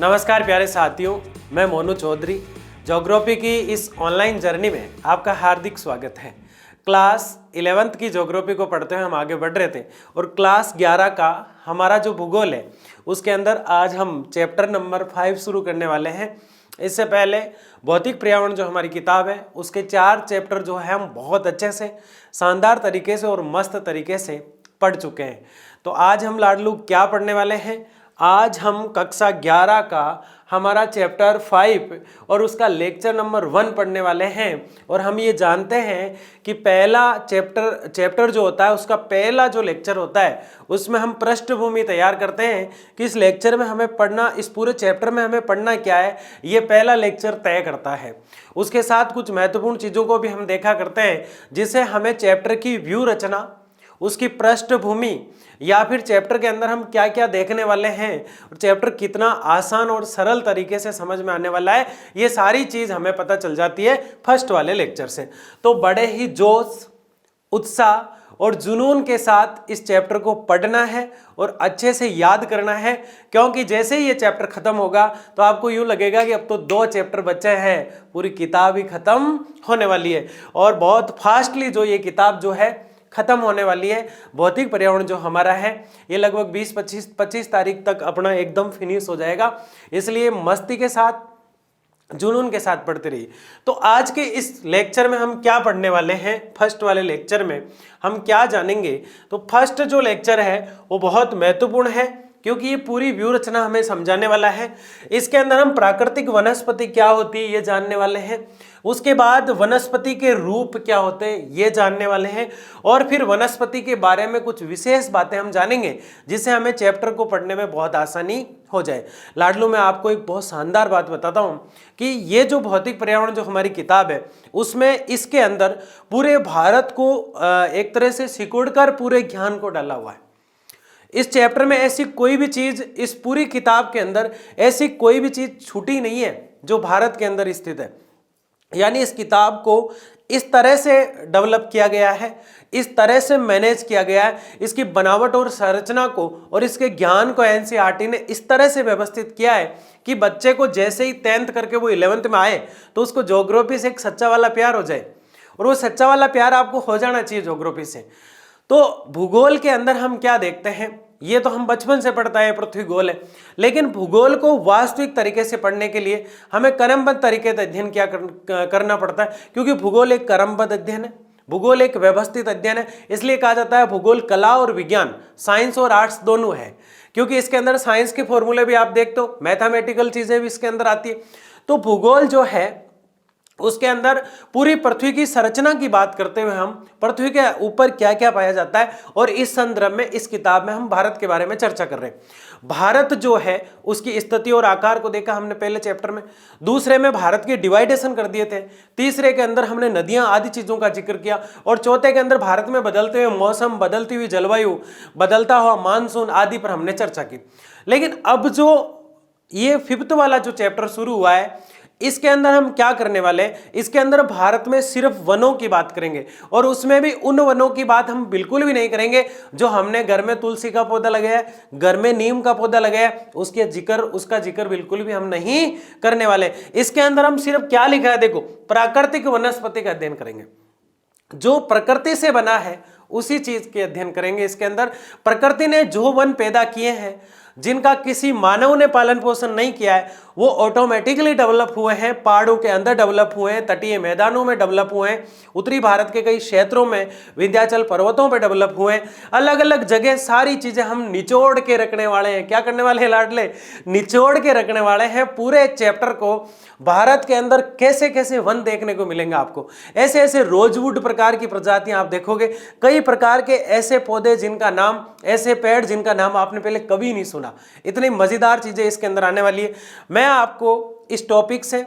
नमस्कार प्यारे साथियों, मैं मोनू चौधरी। ज्योग्राफी की इस ऑनलाइन जर्नी में आपका हार्दिक स्वागत है। क्लास 11th की ज्योग्राफी को पढ़ते हुए हम आगे बढ़ रहे थे और क्लास 11 का हमारा जो भूगोल है उसके अंदर आज हम चैप्टर नंबर 5 शुरू करने वाले हैं। इससे पहले भौतिक पर्यावरण जो हमारी किताब है उसके 4 चैप्टर जो है हम बहुत अच्छे से शानदार तरीके से और मस्त तरीके से पढ़ चुके हैं। तो आज हम लाडलू क्या पढ़ने वाले हैं? आज हम कक्षा 11 का हमारा चैप्टर 5 और उसका लेक्चर नंबर 1 पढ़ने वाले हैं। और हम ये जानते हैं कि पहला चैप्टर जो होता है उसका पहला जो लेक्चर होता है उसमें हम पृष्ठभूमि तैयार करते हैं कि इस लेक्चर में हमें पढ़ना, इस पूरे चैप्टर में हमें पढ़ना क्या है, ये पहला लेक्चर तय करता है। उसके साथ कुछ महत्वपूर्ण चीज़ों को भी हम देखा करते हैं जिससे हमें चैप्टर की व्यू रचना, उसकी पृष्ठभूमि या फिर चैप्टर के अंदर हम क्या क्या देखने वाले हैं और चैप्टर कितना आसान और सरल तरीके से समझ में आने वाला है, ये सारी चीज़ हमें पता चल जाती है फर्स्ट वाले लेक्चर से। तो बड़े ही जोश, उत्साह और जुनून के साथ इस चैप्टर को पढ़ना है और अच्छे से याद करना है, क्योंकि जैसे ही ये चैप्टर खत्म होगा तो आपको यूँ लगेगा कि अब तो 2 चैप्टर बचे हैं, पूरी किताब ही खत्म होने वाली है। और बहुत फास्टली जो ये किताब जो है खत्म होने वाली है। भौतिक पर्यावरण जो हमारा है ये लगभग 20-25 तारीख तक अपना एकदम फिनिश हो जाएगा, इसलिए मस्ती के साथ, जुनून के साथ पढ़ते रहिए। तो आज के इस लेक्चर में हम क्या पढ़ने वाले हैं? फर्स्ट वाले लेक्चर में हम क्या जानेंगे? तो फर्स्ट जो लेक्चर है वो बहुत महत्वपूर्ण है क्योंकि ये पूरी व्यू रचना हमें समझाने वाला है। इसके अंदर हम प्राकृतिक वनस्पति क्या होती है ये जानने वाले हैं, उसके बाद वनस्पति के रूप क्या होते हैं ये जानने वाले हैं, और फिर वनस्पति के बारे में कुछ विशेष बातें हम जानेंगे जिससे हमें चैप्टर को पढ़ने में बहुत आसानी हो जाए। लाडलू, मैं आपको एक बहुत शानदार बात बताता हूँ कि ये जो भौतिक पर्यावरण जो हमारी किताब है उसमें इसके अंदर पूरे भारत को एक तरह से सिकुड़कर पूरे ज्ञान को डाला हुआ है। इस चैप्टर में ऐसी कोई भी चीज, इस पूरी किताब के अंदर ऐसी कोई भी चीज छूटी नहीं है जो भारत के अंदर स्थित है। यानी इस किताब को इस तरह से डेवलप किया गया है, इस तरह से मैनेज किया गया है, इसकी बनावट और संरचना को और इसके ज्ञान को एनसीईआरटी ने इस तरह से व्यवस्थित किया है कि बच्चे को जैसे ही 10th करके वो 11th में आए तो उसको ज्योग्राफी से एक सच्चा वाला प्यार हो जाए, और वो सच्चा वाला प्यार आपको हो जाना चाहिए ज्योग्राफी से। तो भूगोल के अंदर हम क्या देखते हैं, ये तो हम बचपन से पढ़ता है, पृथ्वी गोल है, लेकिन भूगोल को वास्तविक तरीके से पढ़ने के लिए हमें क्रमबद्ध तरीके से अध्ययन क्या करना पड़ता है, क्योंकि भूगोल एक क्रमबद्ध अध्ययन है, भूगोल एक व्यवस्थित अध्ययन है। इसलिए कहा जाता है भूगोल कला और विज्ञान, साइंस और आर्ट्स दोनों है, क्योंकि इसके अंदर साइंस के फॉर्मूले भी आप देखते हो, मैथमेटिकल चीजें भी इसके अंदर आती है। तो भूगोल जो है उसके अंदर पूरी पृथ्वी की संरचना की बात करते हुए हम पृथ्वी के ऊपर क्या क्या पाया जाता है, और इस संदर्भ में इस किताब में हम भारत के बारे में चर्चा कर रहे हैं। भारत जो है उसकी स्थिति और आकार को देखा हमने पहले चैप्टर में, दूसरे में भारत के डिवाइडेशन कर दिए थे, तीसरे के अंदर हमने नदियां आदि चीजों का जिक्र किया, और चौथे के अंदर भारत में बदलते हुए मौसम, बदलती हुई जलवायु, बदलता हुआ मानसून आदि पर हमने चर्चा की। लेकिन अब जो ये 5th वाला जो चैप्टर शुरू हुआ है इसके अंदर हम क्या करने वाले हैं, इसके अंदर भारत में सिर्फ वनों की बात करेंगे, और उसमें भी उन वनों की बात हम बिल्कुल भी नहीं करेंगे जो हमने घर में तुलसी का पौधा लगाया, घर में नीम का पौधा लगाया, उसका जिक्र बिल्कुल भी हम नहीं करने वाले। इसके अंदर हम सिर्फ क्या लिखा है देखो, प्राकृतिक वनस्पति का अध्ययन करेंगे, जो प्रकृति से बना है उसी चीज के अध्ययन करेंगे। इसके अंदर प्रकृति ने जो वन पैदा किए हैं, जिनका किसी मानव ने पालन पोषण नहीं किया है, वो ऑटोमेटिकली डेवलप हुए हैं, पहाड़ों के अंदर डेवलप हुए हैं, तटीय मैदानों में डेवलप हुए हैं, उत्तरी भारत के कई क्षेत्रों में विंध्याचल पर्वतों पर डेवलप हुए हैं, अलग अलग जगह सारी चीजें हम निचोड़ के रखने वाले हैं। क्या करने वाले हैं लाडले? निचोड़ के रखने वाले हैं पूरे चैप्टर को। भारत के अंदर कैसे कैसे वन देखने को मिलेंगे आपको, ऐसे ऐसे रोजवुड प्रकार की प्रजातियां आप देखोगे, कई प्रकार के ऐसे पौधे जिनका नाम, ऐसे पेड़ जिनका नाम आपने पहले कभी नहीं सुना। इतनी मजेदार चीजें इसके अंदर आने वाली है। मैं आपको इस टॉपिक से,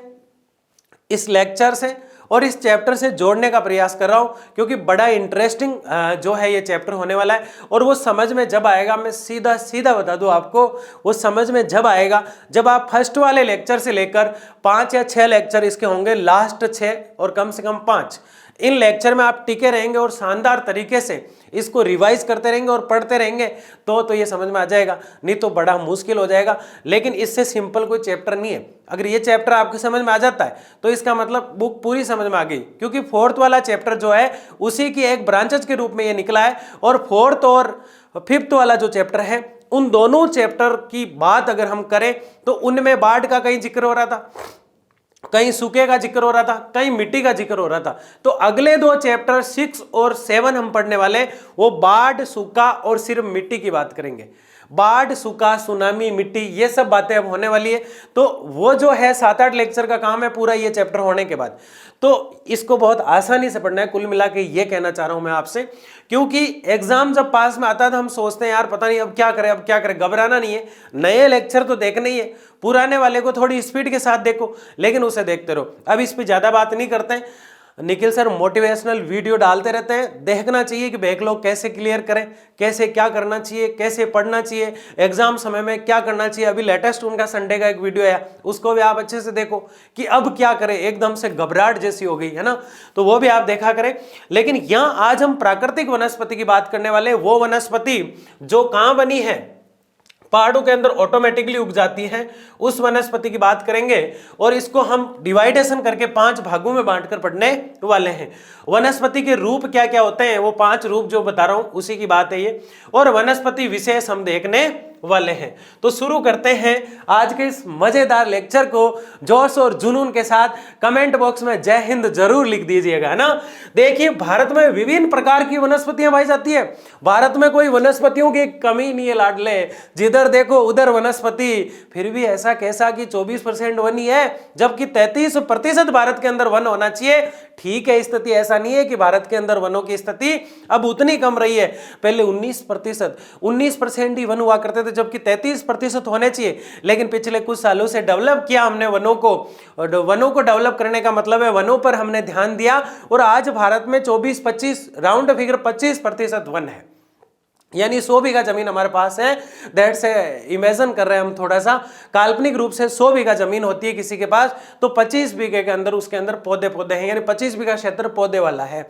इस लेक्चर से और इस चैप्टर से जोड़ने का प्रयास कर रहा हूं, क्योंकि बड़ा इंटरेस्टिंग जो है ये चैप्टर होने वाला है, और वो समझ में जब आएगा, मैं सीधा सीधा बता दूं आपको, वो समझ में जब आएगा जब आप फर्स्ट वाले लेक्चर से लेकर 5 या 6 लेक्चर इसके होंगे, लास्ट 6 और कम से कम 5 इन लेक्चर में आप टिके रहेंगे और शानदार तरीके से इसको रिवाइज करते रहेंगे और पढ़ते रहेंगे तो ये समझ में आ जाएगा, नहीं तो बड़ा मुश्किल हो जाएगा। लेकिन इससे सिंपल कोई चैप्टर नहीं है। अगर ये चैप्टर आपको समझ में आ जाता है तो इसका मतलब बुक पूरी समझ में आ गई, क्योंकि फोर्थ वाला चैप्टर जो है उसी की एक ब्रांचेज के रूप में ये निकला है। और फोर्थ और फिफ्थ वाला जो चैप्टर है, उन दोनों चैप्टर की बात अगर हम करें तो उनमें बाढ़ का कहीं जिक्र हो रहा था, कहीं सूखे का जिक्र हो रहा था, कहीं मिट्टी का जिक्र हो रहा था। तो अगले दो चैप्टर 6 और 7 हम पढ़ने वाले, वो बाढ़, सूखा और सिर्फ मिट्टी की बात करेंगे। बाढ़, सूखा, सुनामी, मिट्टी, ये सब बातें अब होने वाली है। तो वो जो है 7-8 लेक्चर का काम है पूरा ये चैप्टर होने के बाद। तो इसको बहुत आसानी से पढ़ना है, कुल मिला के ये कहना चाह रहा हूं मैं आपसे। क्योंकि एग्जाम जब पास में आता है तो हम सोचते हैं यार पता नहीं अब क्या करें, अब क्या करें। घबराना नहीं है, नए लेक्चर तो देखने ही है, पुराने वाले को थोड़ी स्पीड के साथ देखो, लेकिन उसे देखते रहो। अब इस पर ज्यादा बात नहीं करते हैं। निखिल सर मोटिवेशनल वीडियो डालते रहते हैं, देखना चाहिए कि बैकलॉग कैसे क्लियर करें, कैसे क्या करना चाहिए, कैसे पढ़ना चाहिए, एग्जाम समय में क्या करना चाहिए। अभी लेटेस्ट उनका संडे का एक वीडियो है, उसको भी आप अच्छे से देखो कि अब क्या करें, एकदम से घबराहट जैसी हो गई है ना, तो वो भी आप देखा करें। लेकिन यहां आज हम प्राकृतिक वनस्पति की बात करने वाले, वो वनस्पति जो कहां बनी है, पहाड़ों के अंदर ऑटोमेटिकली उग जाती है, उस वनस्पति की बात करेंगे। और इसको हम डिवाइडेशन करके 5 भागों में बांटकर पढ़ने वाले हैं। वनस्पति के रूप क्या क्या होते हैं, वो 5 रूप जो बता रहा हूं उसी की बात है ये, और वनस्पति विशेष हम देखने वाले हैं। तो शुरू करते हैं आज के इस मजेदार लेक्चर को जोश और जुनून के साथ। कमेंट बॉक्स में जय हिंद जरूर लिख दीजिएगा, है ना। देखिए, भारत में विभिन्न प्रकार की वनस्पतियां पाई जाती है। भारत में कोई वनस्पतियों की कमी नहीं है लाडले, जिधर देखो उधर वनस्पति। फिर भी ऐसा कैसा कि 24% वन ही है, जबकि 33% भारत के अंदर वन होना चाहिए। ठीक है, स्थिति ऐसा नहीं है कि भारत के अंदर वनों की स्थिति अब उतनी कम रही है। पहले 19% ही वन हुआ करते थे, जबकि 33% होने चाहिए। लेकिन पिछले कुछ सालों से डेवलप किया हमने वनों को, और वनों को डेवलप करने का मतलब है वनों पर हमने ध्यान दिया। और आज भारत में 24-25 राउंड फिगर 25% वन है, यानी 100 बीघा जमीन हमारे पास है। दैट से इमेजिन कर रहे हैं हम थोड़ा सा, काल्पनिक रूप से 100 बीघा जमीन होती है किसी के पास, तो 25 बीघे के अंदर उसके अंदर पौधे हैं, यानी 25 बीघा क्षेत्र पौधे वाला है,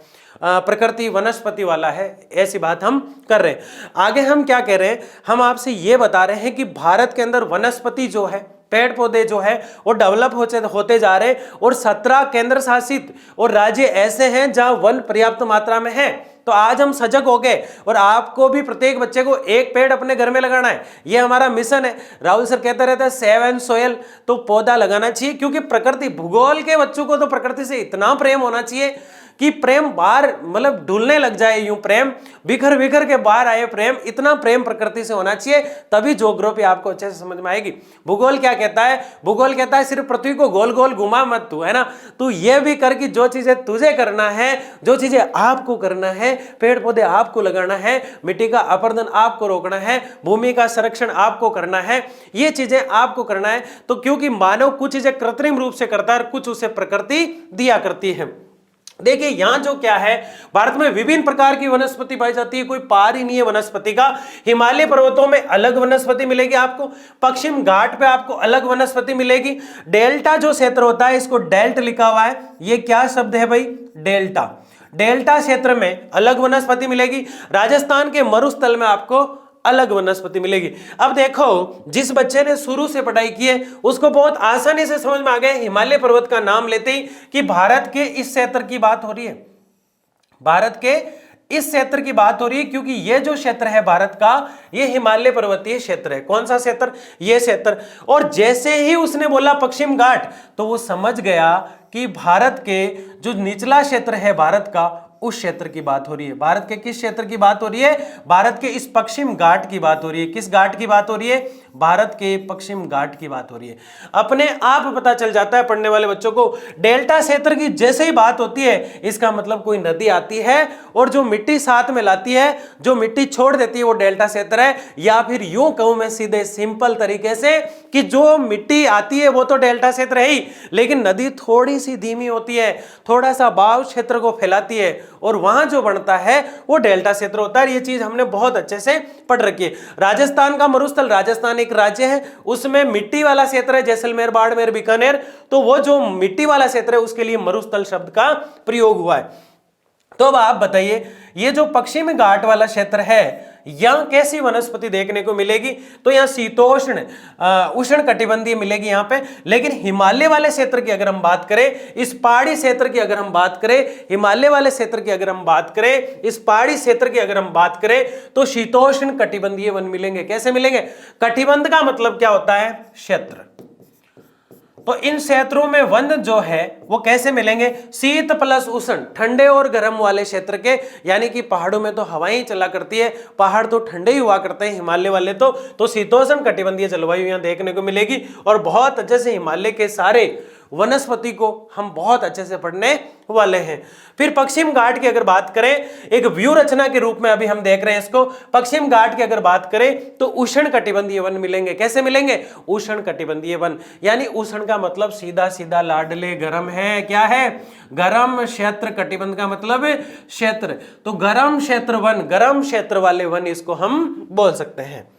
प्रकृति वनस्पति वाला है। ऐसी बात हम कर रहे हैं। आगे हम क्या कह रहे हैं, हम आपसे ये बता रहे हैं कि भारत के अंदर वनस्पति जो है, पेड़ पौधे जो है, वो डेवलप होते जा रहे हैं। और 17 केंद्र शासित और राज्य ऐसे हैं जहां वन पर्याप्त मात्रा में है। तो आज हम सजग हो गए, और आपको भी प्रत्येक बच्चे को एक पेड़ अपने घर में लगाना है, ये हमारा मिशन है। राहुल सर कहते रहते हैं सेव एंड सोयल, तो पौधा लगाना चाहिए। क्योंकि प्रकृति, भूगोल के बच्चों को तो प्रकृति से इतना प्रेम होना चाहिए कि प्रेम बाहर मतलब ढुलने लग जाए, यूं प्रेम बिखर बिखर के बाहर आए प्रेम, इतना प्रेम प्रकृति से होना चाहिए, तभी ज्योग्राफी आपको अच्छे से समझ में आएगी। भूगोल क्या कहता है, भूगोल कहता है सिर्फ पृथ्वी को गोल गोल घुमा मत तू, है ना। तू ये भी कर कि जो चीजें तुझे करना है, जो चीजें आपको करना है, पेड़ पौधे आपको लगाना है, मिट्टी का अपरदन आपको रोकना है, भूमि का संरक्षण आपको करना है, ये चीजें आपको करना है। तो क्योंकि मानव कुछ चीजें कृत्रिम रूप से करता है, कुछ उसे प्रकृति दिया करती है। देखिए यहां जो क्या है, भारत में विभिन्न प्रकार की वनस्पति पाई जाती है, कोई पार ही नहीं है वनस्पति का। हिमालय पर्वतों में अलग वनस्पति मिलेगी आपको, पश्चिम घाट पे आपको अलग वनस्पति मिलेगी। डेल्टा जो क्षेत्र होता है, इसको डेल्ट लिखा हुआ है, ये क्या शब्द है भाई, डेल्टा। डेल्टा क्षेत्र में अलग वनस्पति मिलेगी। राजस्थान के मरुस्थल में आपको अलग वनस्पति मिलेगी। अब देखो, जिस बच्चे ने शुरू से पढ़ाई की है उसको बहुत आसानी से समझ में आ गया, हिमालय पर्वत का नाम लेते ही कि भारत के इस क्षेत्र की बात हो रही है, भारत के इस क्षेत्र की बात हो रही है। क्योंकि ये जो क्षेत्र है भारत का, ये हिमालय पर्वतीय क्षेत्र है। कौन सा क्षेत्र, ये क्षेत्र। और जैसे ही उसने बोला पश्चिम घाट, तो वो समझ गया कि भारत के जो निचला क्षेत्र है भारत का, उस क्षेत्र की बात हो रही है। भारत के किस क्षेत्र की बात हो रही है, भारत के इस पश्चिम घाट की बात हो रही है। किस घाट की बात हो रही है, भारत के पश्चिम घाट की बात हो रही है। अपने आप पता चल जाता है पढ़ने वाले बच्चों को, डेल्टा क्षेत्र की जैसे ही बात होती है, इसका मतलब कोई नदी आती है और जो मिट्टी साथ में लाती है, जो मिट्टी छोड़ देती है, वो डेल्टा क्षेत्र है। या फिर यूं कहूं मैं सीधे सिंपल तरीके से कि जो मिट्टी आती है वो तो डेल्टा क्षेत्र है ही, लेकिन नदी थोड़ी सी धीमी होती है, थोड़ा सा बहाव क्षेत्र को फैलाती है, और वहां जो बनता है वो डेल्टा क्षेत्र होता है। ये चीज हमने बहुत अच्छे से पढ़ रखी है। राजस्थान का मरुस्थल, राजस्थान एक राज्य है, उसमें मिट्टी वाला क्षेत्र है, जैसलमेर, बाड़मेर, बीकानेर। तो वो जो मिट्टी वाला क्षेत्र है उसके लिए मरुस्थल शब्द का प्रयोग हुआ है। तो अब आप बताइए, ये जो पश्चिमी घाट वाला क्षेत्र है, यहां कैसी वनस्पति देखने को मिलेगी? तो यहाँ शीतोष्ण उष्ण कटिबंधीय मिलेगी यहाँ पे। लेकिन हिमालय वाले क्षेत्र की अगर हम बात करें, इस पहाड़ी क्षेत्र की अगर हम बात करें, हिमालय वाले क्षेत्र की अगर हम बात करें, इस पहाड़ी क्षेत्र की अगर हम बात करें, तो शीतोष्ण कटिबंधीय वन मिलेंगे। कैसे मिलेंगे? कटिबंध का मतलब क्या होता है? क्षेत्र। तो इन क्षेत्रों में वन जो है वो कैसे मिलेंगे? शीत प्लस उष्ण, ठंडे और गर्म वाले क्षेत्र के, यानी कि पहाड़ों में तो हवाएं चला करती है, पहाड़ तो ठंडे ही हुआ करते हैं, हिमालय वाले तो शीतोष्ण कटिबंधीय जलवायु यहाँ देखने को मिलेगी। और बहुत अच्छे से हिमालय के सारे वनस्पति को हम बहुत अच्छे से पढ़ने वाले हैं। फिर पश्चिम घाट की अगर बात करें, एक व्यू रचना के रूप में अभी हम देख रहे हैं इसको। पश्चिम घाट की अगर बात करें तो उष्ण कटिबंधीय वन मिलेंगे। कैसे मिलेंगे? उष्ण कटिबंधीय वन, यानी उष्ण का मतलब सीधा सीधा लाडले गर्म है। क्या है? गर्म क्षेत्र। कटिबंध का मतलब क्षेत्र, तो गर्म क्षेत्र वन, गर्म क्षेत्र वाले वन इसको हम बोल सकते हैं।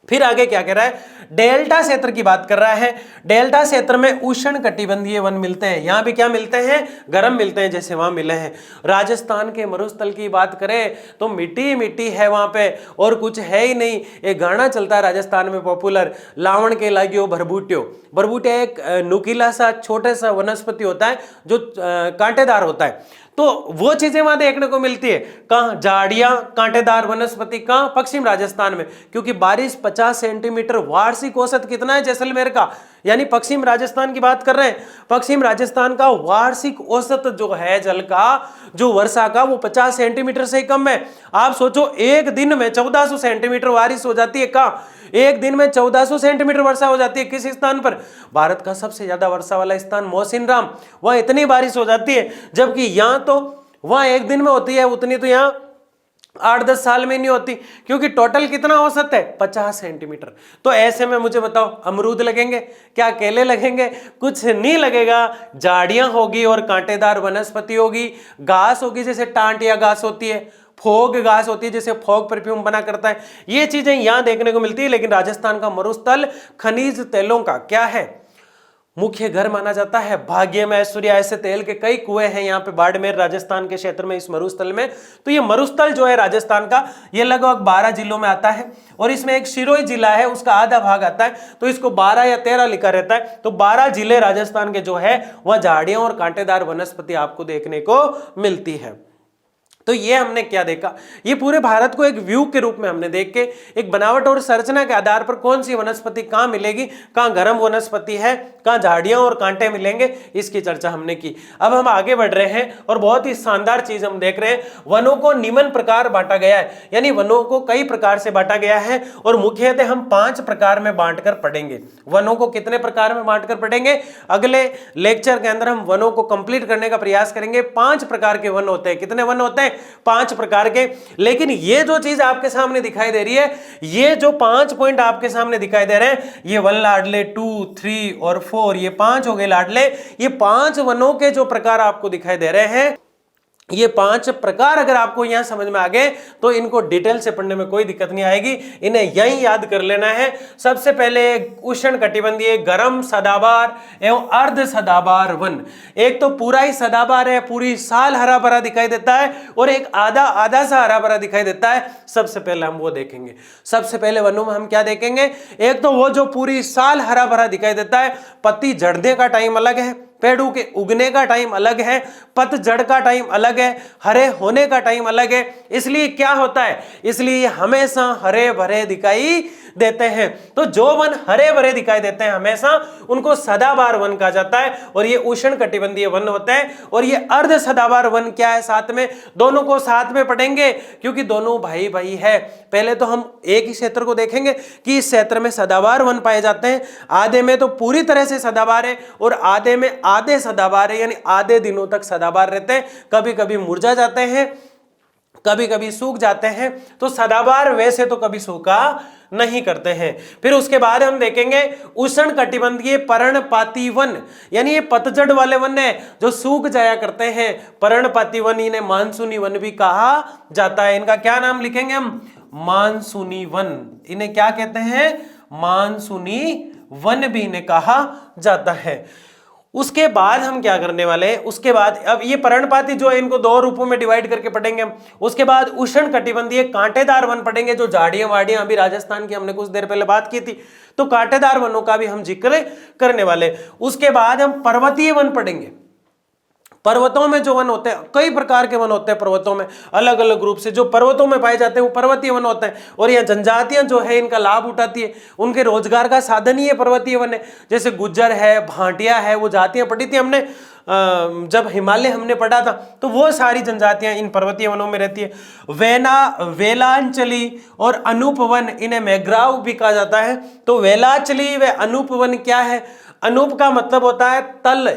फिर आगे क्या कह रहा है? डेल्टा क्षेत्र की बात कर रहा है। डेल्टा क्षेत्र में उष्ण कटिबंधीय वन मिलते हैं। यहां भी क्या मिलते हैं? गर्म मिलते हैं, जैसे वहां मिले हैं। राजस्थान के मरुस्थल की बात करें तो मिट्टी मिट्टी है वहां पे, और कुछ है ही नहीं। एक गाना चलता है राजस्थान में पॉपुलर, लावण के लागियो भरबूट्यो। भरबूटिया एक नुकीला सा छोटा सा वनस्पति होता है जो कांटेदार होता है। तो वो चीजें वहां देखने को मिलती है। कहां? झाड़ियां, कांटेदार वनस्पति। कहां? पश्चिम राजस्थान में, क्योंकि बारिश 50 सेंटीमीटर वार्षिक औसत कितना है जैसलमेर का, यानी पश्चिम राजस्थान की बात कर रहे हैं। पश्चिम राजस्थान का वार्षिक औसत जो है जल का, जो वर्षा का, वो 50 सेंटीमीटर से कम है। आप सोचो, एक दिन में 1400 सेंटीमीटर बारिश हो जाती है। कहां? एक दिन में 1400 सेंटीमीटर वर्षा हो जाती है। किस स्थान पर? भारत का सबसे ज्यादा वर्षा वाला स्थान मौसिनराम, वहां इतनी बारिश हो जाती है। जबकि यहां तो वहां एक दिन में होती है उतनी, तो यहां 8-10 साल में नहीं होती, क्योंकि टोटल कितना औसत है? 50 सेंटीमीटर। तो ऐसे में मुझे बताओ, अमरूद लगेंगे क्या? केले लगेंगे? कुछ नहीं लगेगा। झाड़ियां होगी और कांटेदार वनस्पति होगी, घास होगी जैसे टांटिया घास होती है, फोग घास होती है जैसे फोग परफ्यूम बना करता है। ये चीजें यहां देखने को मिलती है। लेकिन राजस्थान का मरुस्थल खनिज तेलों का क्या है? मुख्य घर माना जाता है। भाग्य में ऐश्वर्या, ऐसे तेल के कई कुएं हैं यहाँ पे बाड़मेर राजस्थान के क्षेत्र में, इस मरुस्थल में। तो ये मरुस्थल जो है राजस्थान का, ये लगभग 12 जिलों में आता है, और इसमें एक सिरोही जिला है, उसका आधा भाग आता है, तो इसको 12 या 13 लिखा रहता है। तो 12 जिले राजस्थान के जो है वह झाड़ियां और कांटेदार वनस्पति आपको देखने को मिलती है। तो ये हमने क्या देखा? ये पूरे भारत को एक व्यू के रूप में हमने देख के, एक बनावट और संरचना के आधार पर कौन सी वनस्पति कहां मिलेगी, कहां गर्म वनस्पति है, कहां झाड़ियां और कांटे मिलेंगे, इसकी चर्चा हमने की। अब हम आगे बढ़ रहे हैं और बहुत ही शानदार चीज हम देख रहे हैं। वनों को निम्न प्रकार बांटा गया है, यानी वनों को कई प्रकार से बांटा गया है, और मुख्यतः हम 5 प्रकार में बांटकर पढ़ेंगे। वनों को कितने प्रकार में बांटकर पढ़ेंगे? अगले लेक्चर के अंदर हम वनों को कंप्लीट करने का प्रयास करेंगे। 5 प्रकार के वन होते हैं। कितने वन होते हैं? 5 प्रकार के। लेकिन ये जो चीज आपके सामने दिखाई दे रही है, ये जो 5 पॉइंट आपके सामने दिखाई दे रहे हैं, ये 1 लाडले, 2, 3 और 4, ये 5 हो गए लाडले। ये 5 वनों के जो प्रकार आपको दिखाई दे रहे हैं, ये 5 प्रकार अगर आपको यहां समझ में आ गए तो इनको डिटेल से पढ़ने में कोई दिक्कत नहीं आएगी, इन्हें यहीं याद कर लेना है। सबसे पहले उष्ण कटिबंधीय, गर्म, सदाबहार एवं अर्ध सदाबहार वन। एक तो पूरा ही सदाबहार है, पूरी साल हरा भरा दिखाई देता है, और एक आधा आधा सा हरा भरा दिखाई देता है। सबसे पहले हम वो देखेंगे। सबसे पहले वनों में हम क्या देखेंगे? एक तो वो जो पूरी साल हरा भरा दिखाई देता है, पत्ती झड़ने का टाइम अलग है, पेड़ों के उगने का टाइम अलग है, पतझड़ का टाइम अलग है, हरे होने का टाइम अलग है। इसलिए क्या होता है? इसलिए हमेशा हरे भरे दिखाई देते हैं। तो जो वन हरे भरे दिखाई देते हैं हमेशा, उनको सदाबहार वन कहा जाता है, और ये उष्ण कटिबंधीय वन होते हैं। और ये अर्ध सदाबहार वन क्या है? साथ में दोनों को साथ में पढ़ेंगे, क्योंकि दोनों भाई भाई है। पहले तो हम एक ही क्षेत्र को देखेंगे कि इस क्षेत्र में सदाबहार वन पाए जाते हैं। आधे में तो पूरी तरह से सदाबहार है, और आधे में आधे सदाबहार है, यानी आधे दिनों तक सदाबहार रहते हैं। कभी कभी मुरझा जाते हैं, कभी कभी सूख जाते हैं। तो सदाबहार वैसे तो कभी सूखा नहीं करते हैं। फिर उसके बाद हम देखेंगे उष्ण कटिबंधीय पर्णपाती वन, यानी ये पतझड़ वाले वन है जो सूख जाया करते हैं। पर्णपाती वन, इन्हें मानसूनी वन भी कहा जाता है। इनका क्या नाम लिखेंगे हम? मानसूनी वन। इन्हें क्या कहते हैं? मानसूनी वन भी इन्हें कहा जाता है। उसके बाद हम क्या करने वाले हैं, उसके बाद अब ये पर्णपाती जो है इनको दो रूपों में डिवाइड करके पढ़ेंगे हम। उसके बाद उष्ण कटिबंधीय कांटेदार वन पढ़ेंगे, जो झाड़ियां वाड़ियां, अभी राजस्थान की हमने कुछ देर पहले बात की थी, तो कांटेदार वनों का भी हम जिक्र करने वाले। उसके बाद हम पर्वतीय वन पढ़ेंगे। पर्वतों में जो वन होते हैं, कई प्रकार के वन होते हैं पर्वतों में, अलग अलग रूप से जो पर्वतों में पाए जाते हैं वो पर्वतीय वन होते हैं। और यहाँ जनजातियां जो है इनका लाभ उठाती है, उनके रोजगार का साधन ही है पर्वतीय वन है। जैसे गुज्जर है, भाटिया है, वो जातियां पढ़ी थी हमने जब हिमालय हमने पढ़ा था, तो वो सारी जनजातियां इन पर्वतीय वनों में रहती है। वेलांचली और अनूप वन, इन्हें मैग्राव भी कहा जाता है। तो वेलांचली व अनूप वन क्या है? अनूप का मतलब होता है तल,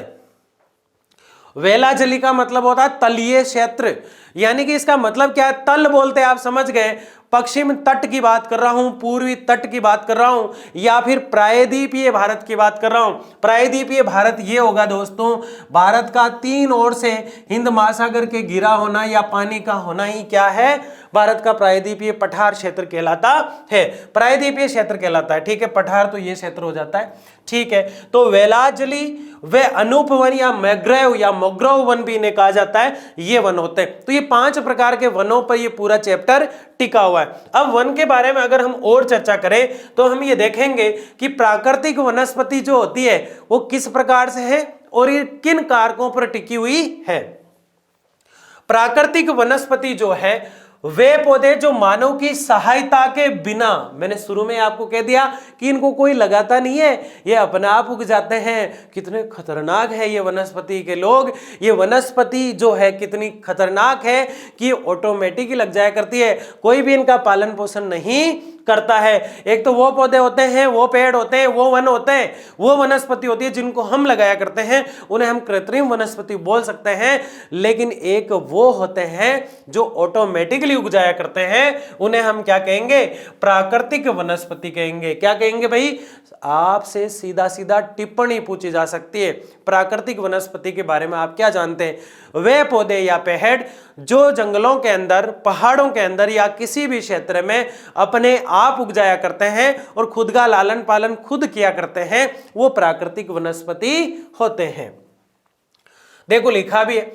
वेलाचली का मतलब होता है तलीय क्षेत्र, यानी कि इसका मतलब क्या है, तल बोलते हैं, आप समझ गए। पश्चिम तट की बात कर रहा हूं, पूर्वी तट की बात कर रहा हूं, या फिर प्रायद्वीपीय भारत की बात कर रहा हूं। प्रायद्वीपीय भारत ये होगा दोस्तों, भारत का तीन ओर से हिंद महासागर के घिरा होना या पानी का होना ही क्या है, भारत का प्रायद्वीपीय पठार क्षेत्र कहलाता है, प्रायद्वीपीय क्षेत्र कहलाता है। ठीक है, पठार तो ये क्षेत्र हो जाता है। ठीक है, तो वेलाचली व अनूप वन या मैग्रेव या मोग्रोव वन भी इन्हें कहा जाता है, ये वन होते हैं। तो ये 5 प्रकार के वनों पर ये पूरा चैप्टर टिका हुआ है। अब वन के बारे में अगर हम और चर्चा करें तो हम ये देखेंगे कि प्राकृतिक वनस्पति जो होती है वो किस प्रकार से है और ये किन कारकों पर टिकी हुई है। प्राकृतिक वनस्पति जो है वे पौधे जो मानव की सहायता के बिना, मैंने शुरू में आपको कह दिया कि इनको कोई लगाता नहीं है, ये अपने आप उग जाते हैं। कितने खतरनाक है ये वनस्पति के लोग, ये वनस्पति जो है कितनी खतरनाक है कि ऑटोमेटिक ही लग जाया करती है, कोई भी इनका पालन पोषण नहीं करता है। एक तो वो पौधे होते हैं, वो पेड़ होते हैं, वो वन होते हैं, वो वनस्पति होती है जिनको हम लगाया करते हैं, उन्हें हम कृत्रिम वनस्पति बोल सकते हैं। लेकिन एक वो होते हैं जो ऑटोमेटिकली उग जाया करते हैं, उन्हें हम क्या कहेंगे, प्राकृतिक वनस्पति कहेंगे। क्या कहेंगे भाई, आपसे सीधा सीधा टिप्पणी पूछी जा सकती है, प्राकृतिक वनस्पति के बारे में आप क्या जानते हैं। वे पौधे या पेड़ जो जंगलों के अंदर, पहाड़ों के अंदर या किसी भी क्षेत्र में अपने आप उग जाया करते हैं और खुद का लालन पालन खुद किया करते हैं, वो प्राकृतिक वनस्पति होते हैं। देखो लिखा भी है,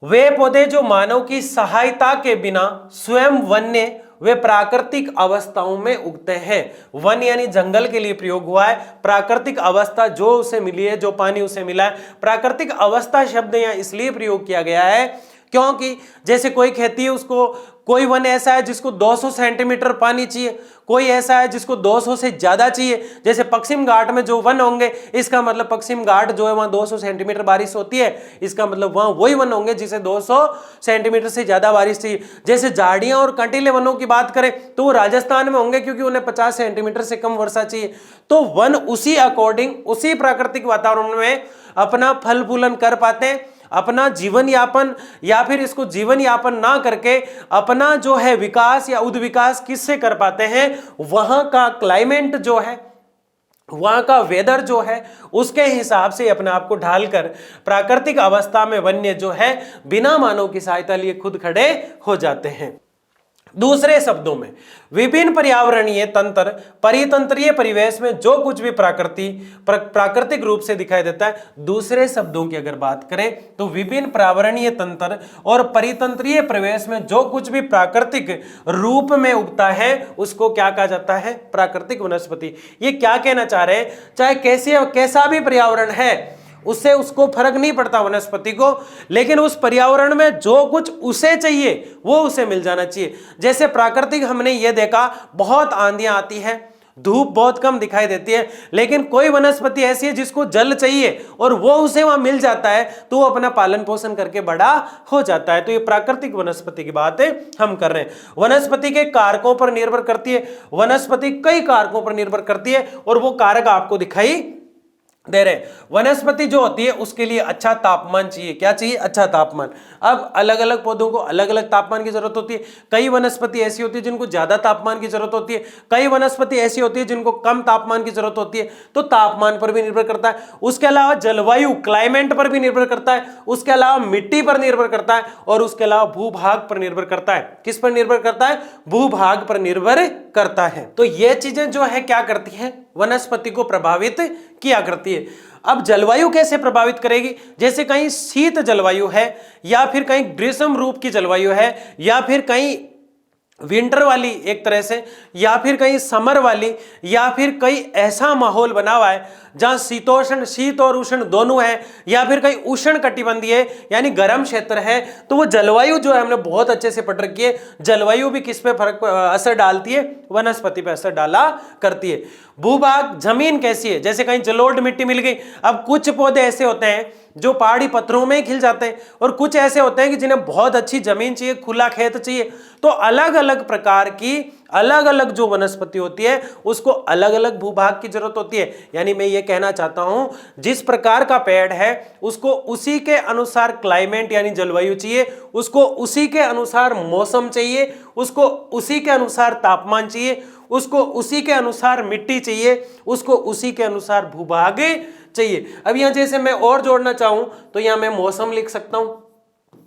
वे पौधे जो मानव की सहायता के बिना स्वयं वन्य वे प्राकृतिक अवस्थाओं में उगते हैं। वन यानी जंगल के लिए प्रयोग हुआ है, प्राकृतिक अवस्था जो उसे मिली है, जो पानी उसे मिला है। प्राकृतिक अवस्था शब्द यहां इसलिए प्रयोग किया गया है क्योंकि जैसे कोई खेती है, उसको कोई वन ऐसा है जिसको 200 सेंटीमीटर पानी चाहिए, कोई ऐसा है जिसको 200 से ज्यादा चाहिए। जैसे पश्चिम घाट में जो वन होंगे, इसका मतलब पश्चिम घाट जो है वहां 200 सेंटीमीटर बारिश होती है, इसका मतलब वहां वही वन होंगे जिसे 200 सेंटीमीटर से ज्यादा बारिश चाहिए। जैसे झाड़ियां और कंटीले वनों की बात करें तो वो राजस्थान में होंगे क्योंकि उन्हें 50 सेंटीमीटर से कम वर्षा चाहिए। तो वन उसी अकॉर्डिंग, उसी प्राकृतिक वातावरण में अपना फल फूलन कर पाते हैं, अपना जीवन यापन, या फिर इसको जीवन यापन ना करके अपना जो है विकास या उद्विकास किससे कर पाते हैं, वहां का क्लाइमेट जो है, वहां का वेदर जो है, उसके हिसाब से अपने आप को ढालकर प्राकृतिक अवस्था में वन्य जो है बिना मानव की सहायता लिए खुद खड़े हो जाते हैं। दूसरे शब्दों में विभिन्न पर्यावरणीय तंत्र, परितंत्रीय परिवेश में जो कुछ भी प्राकृतिक रूप से दिखाई देता है, दूसरे शब्दों की अगर बात करें तो विभिन्न पर्यावरणीय तंत्र और परितंत्रीय परिवेश में जो कुछ भी प्राकृतिक रूप में उगता है उसको क्या कहा जाता है, प्राकृतिक वनस्पति। ये क्या कहना चाह रहे हैं, चाहे कैसा भी पर्यावरण है उससे उसको फर्क नहीं पड़ता वनस्पति को, लेकिन उस पर्यावरण में जो कुछ उसे चाहिए वो उसे मिल जाना चाहिए। जैसे प्राकृतिक हमने ये देखा, बहुत आंधियां आती हैं, धूप बहुत कम दिखाई देती है, लेकिन कोई वनस्पति ऐसी है जिसको जल चाहिए और वो उसे वहां मिल जाता है तो वो अपना पालन पोषण करके बड़ा हो जाता है। तो ये प्राकृतिक वनस्पति की बात है हम कर रहे हैं। वनस्पति के कारकों पर निर्भर करती है, वनस्पति कई कारकों पर निर्भर करती है और वो कारक आपको दिखाई दे रहे। वनस्पति जो होती है उसके लिए अच्छा तापमान चाहिए। क्या चाहिए, अच्छा तापमान। अब अलग अलग पौधों को अलग अलग तापमान की जरूरत होती है। कई वनस्पति ऐसी होती है जिनको ज्यादा तापमान की जरूरत होती है, कई वनस्पति ऐसी होती है जिनको कम तापमान की जरूरत होती है। तो तापमान पर भी निर्भर करता है, उसके अलावा जलवायु क्लाइमेट पर भी निर्भर करता है, उसके अलावा मिट्टी पर निर्भर करता है और उसके अलावा भूभाग पर निर्भर करता है। किस पर निर्भर करता है, भूभाग पर निर्भर करता है। तो ये चीजें जो है क्या करती हैं, वनस्पति को प्रभावित किया करती है। अब जलवायु कैसे प्रभावित करेगी, जैसे कहीं शीत जलवायु है, या फिर कहीं ग्रीष्म रूप की जलवायु है, या फिर कहीं विंटर वाली एक तरह से, या फिर कहीं समर वाली, या फिर कहीं ऐसा माहौल बना हुआ है जहां शीतोष्ण, शीत और उष्ण दोनों है, या फिर कहीं उष्ण कटिबंधीय यानी गर्म क्षेत्र है, तो वो जलवायु जो है हमने बहुत अच्छे से पढ़ रखी है। जलवायु भी किस पे फर्क असर डालती है, वनस्पति पे असर डाला करती है। भूभाग जमीन कैसी है, जैसे कहीं जलोढ़ मिट्टी मिल गई। अब कुछ पौधे ऐसे होते हैं जो पहाड़ी पत्थरों में खिल जाते हैं, और कुछ ऐसे होते हैं कि जिन्हें बहुत अच्छी जमीन चाहिए, खुला खेत चाहिए। तो अलग अलग प्रकार की अलग अलग जो वनस्पति होती है उसको अलग अलग भूभाग की जरूरत होती है। यानी मैं ये कहना चाहता हूं, जिस प्रकार का पेड़ है उसको उसी के अनुसार क्लाइमेट यानी जलवायु चाहिए, उसको उसी के अनुसार मौसम चाहिए, उसको उसी के अनुसार तापमान चाहिए, उसको उसी के अनुसार मिट्टी चाहिए, उसको उसी के अनुसार भूभाग चाहिए। अब यहां जैसे मैं और जोड़ना चाहूं तो यहां मैं मौसम लिख सकता हूं।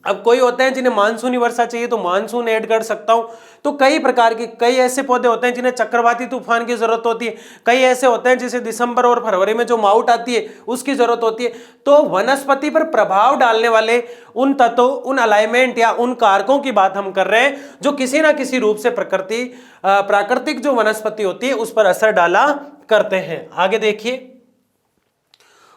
अब कोई होते हैं जिन्हें मानसूनी वर्षा चाहिए तो मानसून ऐड कर सकता हूं। तो कई प्रकार के, कई ऐसे पौधे होते हैं जिन्हें चक्रवाती तूफान की जरूरत होती है, कई ऐसे होते हैं जिसे दिसंबर और फरवरी में जो माउट आती है उसकी जरूरत होती है। तो वनस्पति पर प्रभाव डालने वाले उन तत्वों, उन अलाइनमेंट या उन कारकों की बात हम कर रहे हैं जो किसी ना किसी रूप से प्राकृतिक जो वनस्पति होती है उस पर असर डाला करते हैं। आगे देखिए,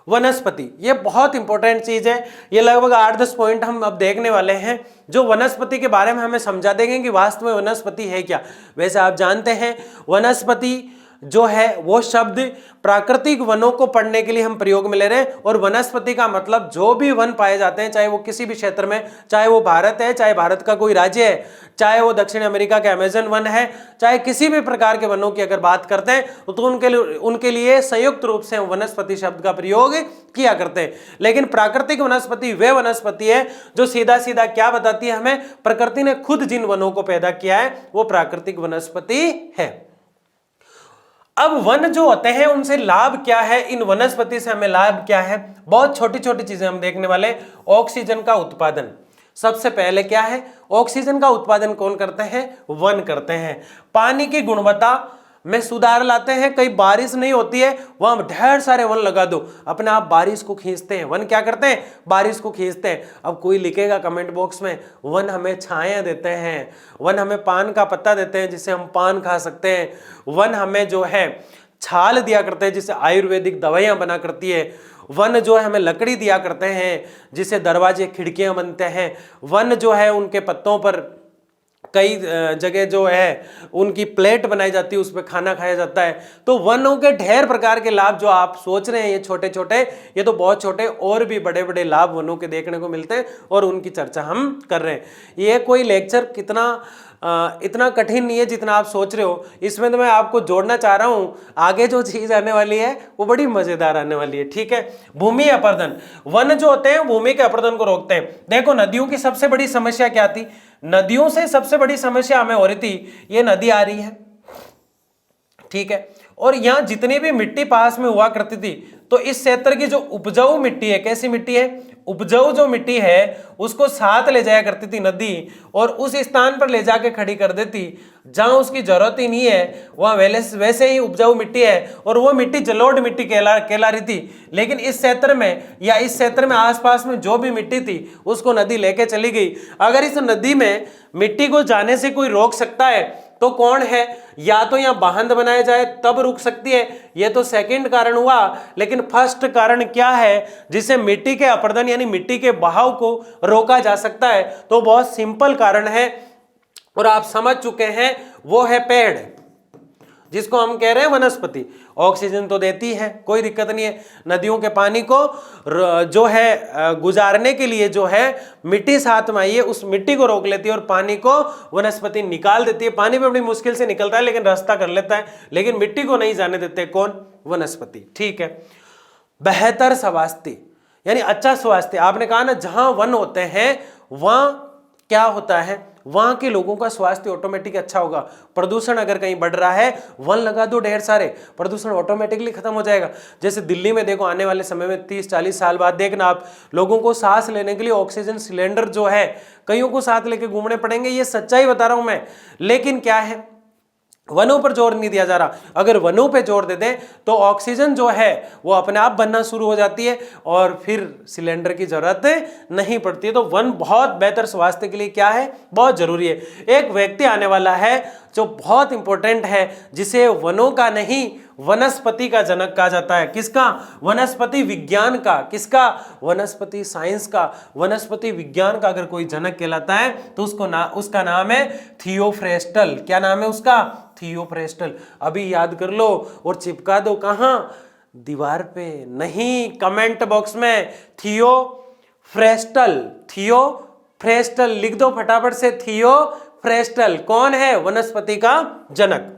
वनस्पति ये बहुत इंपॉर्टेंट चीज है। ये लगभग 8-10 पॉइंट हम अब देखने वाले हैं जो वनस्पति के बारे में हमें समझा देंगे कि वास्तव में वनस्पति है क्या। वैसे आप जानते हैं वनस्पति जो है वो शब्द प्राकृतिक वनों को पढ़ने के लिए हम प्रयोग में ले रहे हैं, और वनस्पति का मतलब जो भी वन पाए जाते हैं, चाहे वो किसी भी क्षेत्र में, चाहे वो भारत है, चाहे भारत का कोई राज्य है, चाहे वो दक्षिण अमेरिका के अमेजन वन है, चाहे किसी भी प्रकार के वनों की अगर बात करते हैं तो उनके लिए संयुक्त रूप से हम वनस्पति शब्द का प्रयोग किया करते हैं। लेकिन प्राकृतिक वनस्पति वे वनस्पति है जो सीधा सीधा क्या बताती है हमें, प्रकृति ने खुद जिन वनों को पैदा किया है वो प्राकृतिक वनस्पति है। अब वन जो होते हैं उनसे लाभ क्या है, इन वनस्पति से हमें लाभ क्या है, बहुत छोटी छोटी चीजें हम देखने वाले। ऑक्सीजन का उत्पादन सबसे पहले क्या है, ऑक्सीजन का उत्पादन कौन करते हैं, वन करते हैं। पानी की गुणवत्ता में सुधार लाते हैं, कहीं बारिश नहीं होती है वहां ढेर सारे वन लगा दो, अपने आप बारिश को खींचते हैं। वन क्या करते हैं, बारिश को खींचते हैं। अब कोई लिखेगा कमेंट बॉक्स में, वन हमें छाया देते हैं, वन हमें पान का पत्ता देते हैं जिससे हम पान खा सकते हैं, वन हमें जो है छाल दिया करते हैं जिससे आयुर्वेदिक दवाइयां बना करती है, वन जो है हमें लकड़ी दिया करते हैं जिससे दरवाजे खिड़कियां बनते हैं, वन जो है उनके पत्तों पर कई जगह जो है उनकी प्लेट बनाई जाती है, उस पर खाना खाया जाता है। तो वनों के ढेर प्रकार के लाभ जो आप सोच रहे हैं ये छोटे छोटे, ये तो बहुत छोटे, और भी बड़े बड़े लाभ वनों के देखने को मिलते हैं और उनकी चर्चा हम कर रहे हैं। ये कोई लेक्चर इतना कठिन नहीं है जितना आप सोच रहे हो। इसमें तो मैं आपको जोड़ना चाह रहा हूं, आगे जो चीज आने वाली है वो बड़ी मजेदार आने वाली है। ठीक है, भूमि अपरदन, वन जो होते हैं भूमि के अपरदन को रोकते हैं। देखो नदियों की सबसे बड़ी समस्या क्या थी, नदियों से सबसे बड़ी समस्या हमें हो रही थी, ये नदी आ रही है, ठीक है, और यहां जितनी भी मिट्टी पास में हुआ करती थी तो इस क्षेत्र की जो उपजाऊ मिट्टी है, कैसी मिट्टी है, उपजाऊ जो मिट्टी है उसको साथ ले जाया करती थी नदी, और उस स्थान पर ले जाके खड़ी कर देती जहां उसकी जरूरत ही नहीं है, वहां वैसे ही उपजाऊ मिट्टी है और वो मिट्टी जलोढ़ मिट्टी कहला रही थी। लेकिन इस क्षेत्र में या इस क्षेत्र में आसपास में जो भी मिट्टी थी उसको नदी लेके चली गई। अगर इस नदी में मिट्टी को जाने से कोई रोक सकता है तो कौन है, या तो यहां बांध बनाया जाए तब रुक सकती है, यह तो सेकंड कारण हुआ। लेकिन फर्स्ट कारण क्या है जिससे मिट्टी के अपरदन यानी मिट्टी के बहाव को रोका जा सकता है, तो बहुत सिंपल कारण है और आप समझ चुके हैं, वो है पेड़, जिसको हम कह रहे हैं वनस्पति। ऑक्सीजन तो देती है, कोई दिक्कत नहीं है। नदियों के पानी को जो है गुजारने के लिए जो है मिट्टी साथ में आई है, उस मिट्टी को रोक लेती है और पानी को वनस्पति निकाल देती है। पानी में बड़ी मुश्किल से निकलता है लेकिन रास्ता कर लेता है, लेकिन मिट्टी को नहीं जाने देते, कौन, वनस्पति। ठीक है, बेहतर स्वास्थ्य यानी अच्छा स्वास्थ्य। आपने कहा ना जहां वन होते हैं वहां क्या होता है, वहां के लोगों का स्वास्थ्य ऑटोमेटिक अच्छा होगा। प्रदूषण अगर कहीं बढ़ रहा है, वन लगा दो ढेर सारे, प्रदूषण ऑटोमेटिकली खत्म हो जाएगा। जैसे दिल्ली में देखो आने वाले समय में 30-40 साल बाद देखना आप, लोगों को सांस लेने के लिए ऑक्सीजन सिलेंडर जो है कईयों को साथ लेके घूमने पड़ेंगे, ये सच्चाई बता रहा हूं मैं। लेकिन क्या है, वनों पर जोर नहीं दिया जा रहा। अगर वनों पे जोर दे दें तो ऑक्सीजन जो है वो अपने आप बनना शुरू हो जाती है और फिर सिलेंडर की जरूरत नहीं पड़ती है। तो वन बहुत बेहतर स्वास्थ्य के लिए क्या है, बहुत जरूरी है। एक व्यक्ति आने वाला है जो बहुत इंपॉर्टेंट है, जिसे वनों का नहीं वनस्पति का जनक कहा जाता है। किसका? वनस्पति विज्ञान का। किसका? वनस्पति साइंस का, वनस्पति विज्ञान का अगर कोई जनक कहलाता है तो उसका नाम है थियोफ्रेस्टल। क्या नाम है उसका? थियोफ्रेस्टल। अभी याद कर लो और चिपका दो। कहां? दीवार पे नहीं, कमेंट बॉक्स में। थियोफ्रेस्टल, थियोफ्रेस्टल लिख दो फटाफट से। थियोफ्रेस्टल कौन है? वनस्पति का जनक।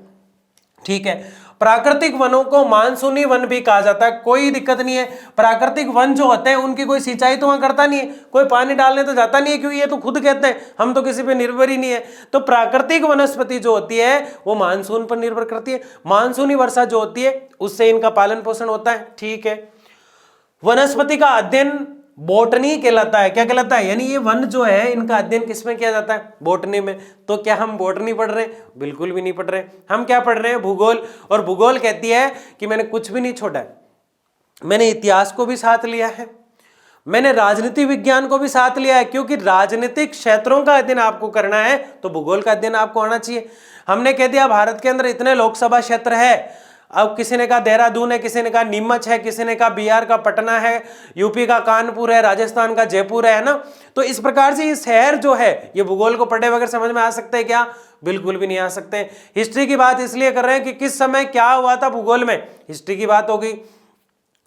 ठीक है। प्राकृतिक वनों को मानसूनी वन भी कहा जाता है, कोई दिक्कत नहीं है। प्राकृतिक वन जो होते हैं उनकी कोई सिंचाई तो वहां करता नहीं है, कोई पानी डालने तो जाता नहीं है, क्योंकि ये तो खुद कहते हैं हम तो किसी पे निर्भर ही नहीं है। तो प्राकृतिक वनस्पति जो होती है वो मानसून पर निर्भर करती है। मानसूनी वर्षा जो होती है उससे इनका पालन पोषण होता है। ठीक है। वनस्पति का अध्ययन बोटनी कहलाता है। क्या कहलाता है? यानी ये वन जो है इनका अध्ययन किसमें किया जाता है? बोटनी में। तो क्या हम बोटनी पढ़ रहे हैं? बिल्कुल भी नहीं पढ़ रहे। हम क्या पढ़ रहे हैं? भूगोल। और भूगोल कहती है कि मैंने कुछ भी नहीं छोड़ा है, मैंने इतिहास को भी साथ लिया है, मैंने राजनीति विज्ञान को भी साथ लिया है, क्योंकि राजनीतिक क्षेत्रों का अध्ययन आपको करना है तो भूगोल का अध्ययन आपको आना चाहिए। हमने कह दिया भारत के अंदर इतने लोकसभा क्षेत्र है, अब किसी ने कहा देहरादून है, किसी ने कहा नीमच है, किसी ने कहा बिहार का पटना है, यूपी का कानपुर है, राजस्थान का जयपुर है ना। तो इस प्रकार से ये शहर जो है ये भूगोल को पढ़े बगैर समझ में आ सकते हैं क्या? बिल्कुल भी नहीं आ सकते। हिस्ट्री की बात इसलिए कर रहे हैं कि किस समय क्या हुआ था भूगोल में, हिस्ट्री की बात होगी।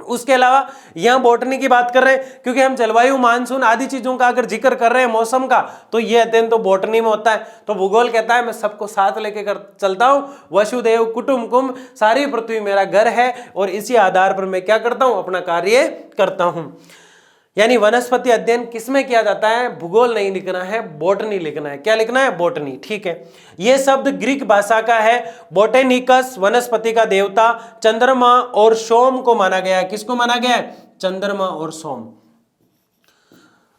उसके अलावा यहां बॉटनी की बात कर रहे हैं क्योंकि हम जलवायु, मानसून आदि चीजों का अगर जिक्र कर रहे हैं, मौसम का, तो यह अध्ययन तो बॉटनी में होता है। तो भूगोल कहता है मैं सबको साथ लेके चलता हूं, वसुदेव कुटुंबकम, सारी पृथ्वी मेरा घर है और इसी आधार पर मैं क्या करता हूं? अपना कार्य करता हूं। यानी वनस्पति अध्ययन किसमें किया जाता है? भूगोल नहीं लिखना है, बॉटनी लिखना है। क्या लिखना है? बॉटनी। ठीक है। यह शब्द ग्रीक भाषा का है। बोटेनिकस वनस्पति का देवता, चंद्रमा और सोम को माना गया है। किसको माना गया है? चंद्रमा और सोम।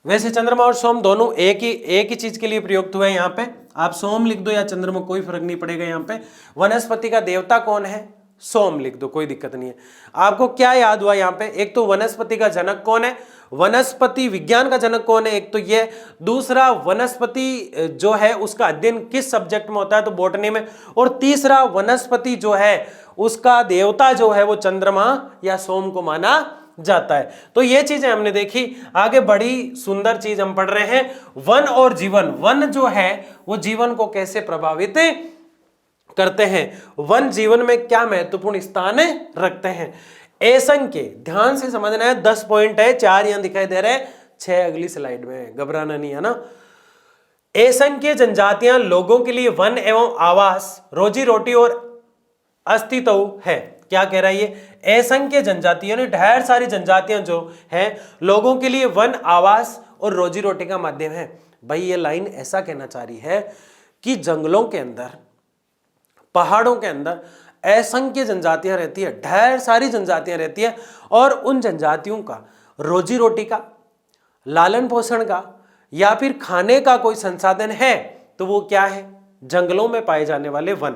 वैसे चंद्रमा और सोम दोनों एक ही चीज के लिए प्रयुक्त हुए हैं। यहाँ पे आप सोम लिख दो या चंद्रमा, कोई फर्क नहीं पड़ेगा। यहाँ पे वनस्पति का देवता कौन है? सोम लिख दो, कोई दिक्कत नहीं है। आपको क्या याद हुआ यहाँ पे? एक तो वनस्पति का जनक कौन है, वनस्पति विज्ञान का जनक कौन है, एक तो ये। दूसरा वनस्पति जो है उसका अध्ययन किस सब्जेक्ट में होता है? तो बॉटनी में। और तीसरा वनस्पति जो है उसका देवता जो है वो चंद्रमा या सोम को माना जाता है। तो ये चीजें हमने देखी। आगे बड़ी सुंदर चीज हम पढ़ रहे हैं, वन और जीवन। वन जो है वो जीवन को कैसे प्रभावित करते हैं, वन जीवन में क्या महत्वपूर्ण स्थान रखते हैं। असंख्य, ध्यान से समझना है, 10 पॉइंट है, 4 यहां दिखाई दे रहे हैं, 6 अगली स्लाइड में, घबराना नहीं है ना। असंख्य जनजातियां लोगों के लिए वन एवं आवास, रोजी रोटी और अस्तित्व है। क्या कह रहा है ये? असंख्य जनजातियों ने, ढेर सारी जनजातियां जो है लोगों के लिए वन, आवास और रोजी रोटी का माध्यम है। भाई ये लाइन ऐसा कहना चाह रही है कि जंगलों के अंदर, पहाड़ों के अंदर असंख्य जनजातियां रहती है, ढेर सारी जनजातियां रहती है, और उन जनजातियों का रोजी रोटी का, लालन पोषण का या फिर खाने का कोई संसाधन है तो वो क्या है? जंगलों में पाए जाने वाले वन।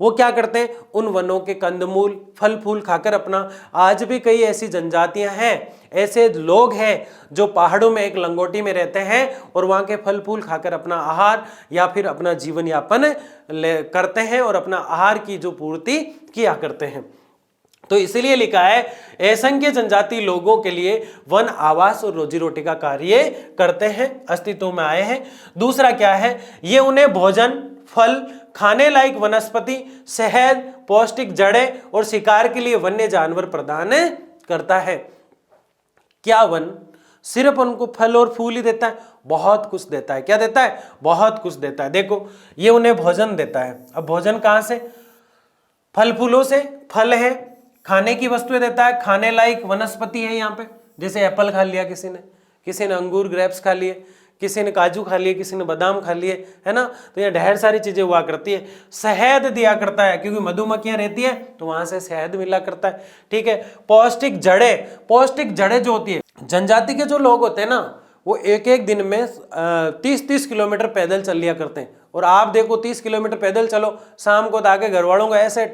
वो क्या करते हैं? उन वनों के कंदमूल, फल फूल खाकर अपना, आज भी कई ऐसी जनजातियां हैं, ऐसे लोग हैं जो पहाड़ों में एक लंगोटी में रहते हैं और वहां के फल फूल खाकर अपना आहार या फिर अपना जीवन यापन करते हैं और अपना आहार की जो पूर्ति किया करते हैं। तो इसीलिए लिखा है असंख्य जनजाति लोगों के लिए वन, आवास और रोजी रोटी का कार्य करते हैं, अस्तित्व में आए हैं। दूसरा क्या है? ये उन्हें भोजन, फल, खाने लायक वनस्पति, शहद, पौष्टिक जड़ें और शिकार के लिए वन्य जानवर प्रदान करता है। क्या वन सिर्फ उनको फल और फूल ही देता है? बहुत कुछ देता है। क्या देता है? बहुत कुछ देता है। देखो ये उन्हें भोजन देता है। अब भोजन कहां से? फल फूलों से। फल है, खाने की वस्तुएं देता है, खाने लायक वनस्पति है यहाँ पे, जैसे एप्पल खा लिया किसी ने अंगूर, ग्रेप्स खा लिए, किसी ने काजू खा लिए, किसी ने बादाम खा लिए, है ना। तो ये ढेर सारी चीजें हुआ करती है। शहद दिया करता है क्योंकि मधुमक्खियां रहती है तो वहां से शहद मिला करता है। ठीक है। पौष्टिक जड़ें, पौष्टिक जड़ें जो होती है, जनजाति के जो लोग होते हैं ना वो एक एक दिन में 30-30 किलोमीटर पैदल चल लिया करते हैं और आप देखो 30 किलोमीटर पैदल चलो, शाम को ताकि घर वालों को ऐसे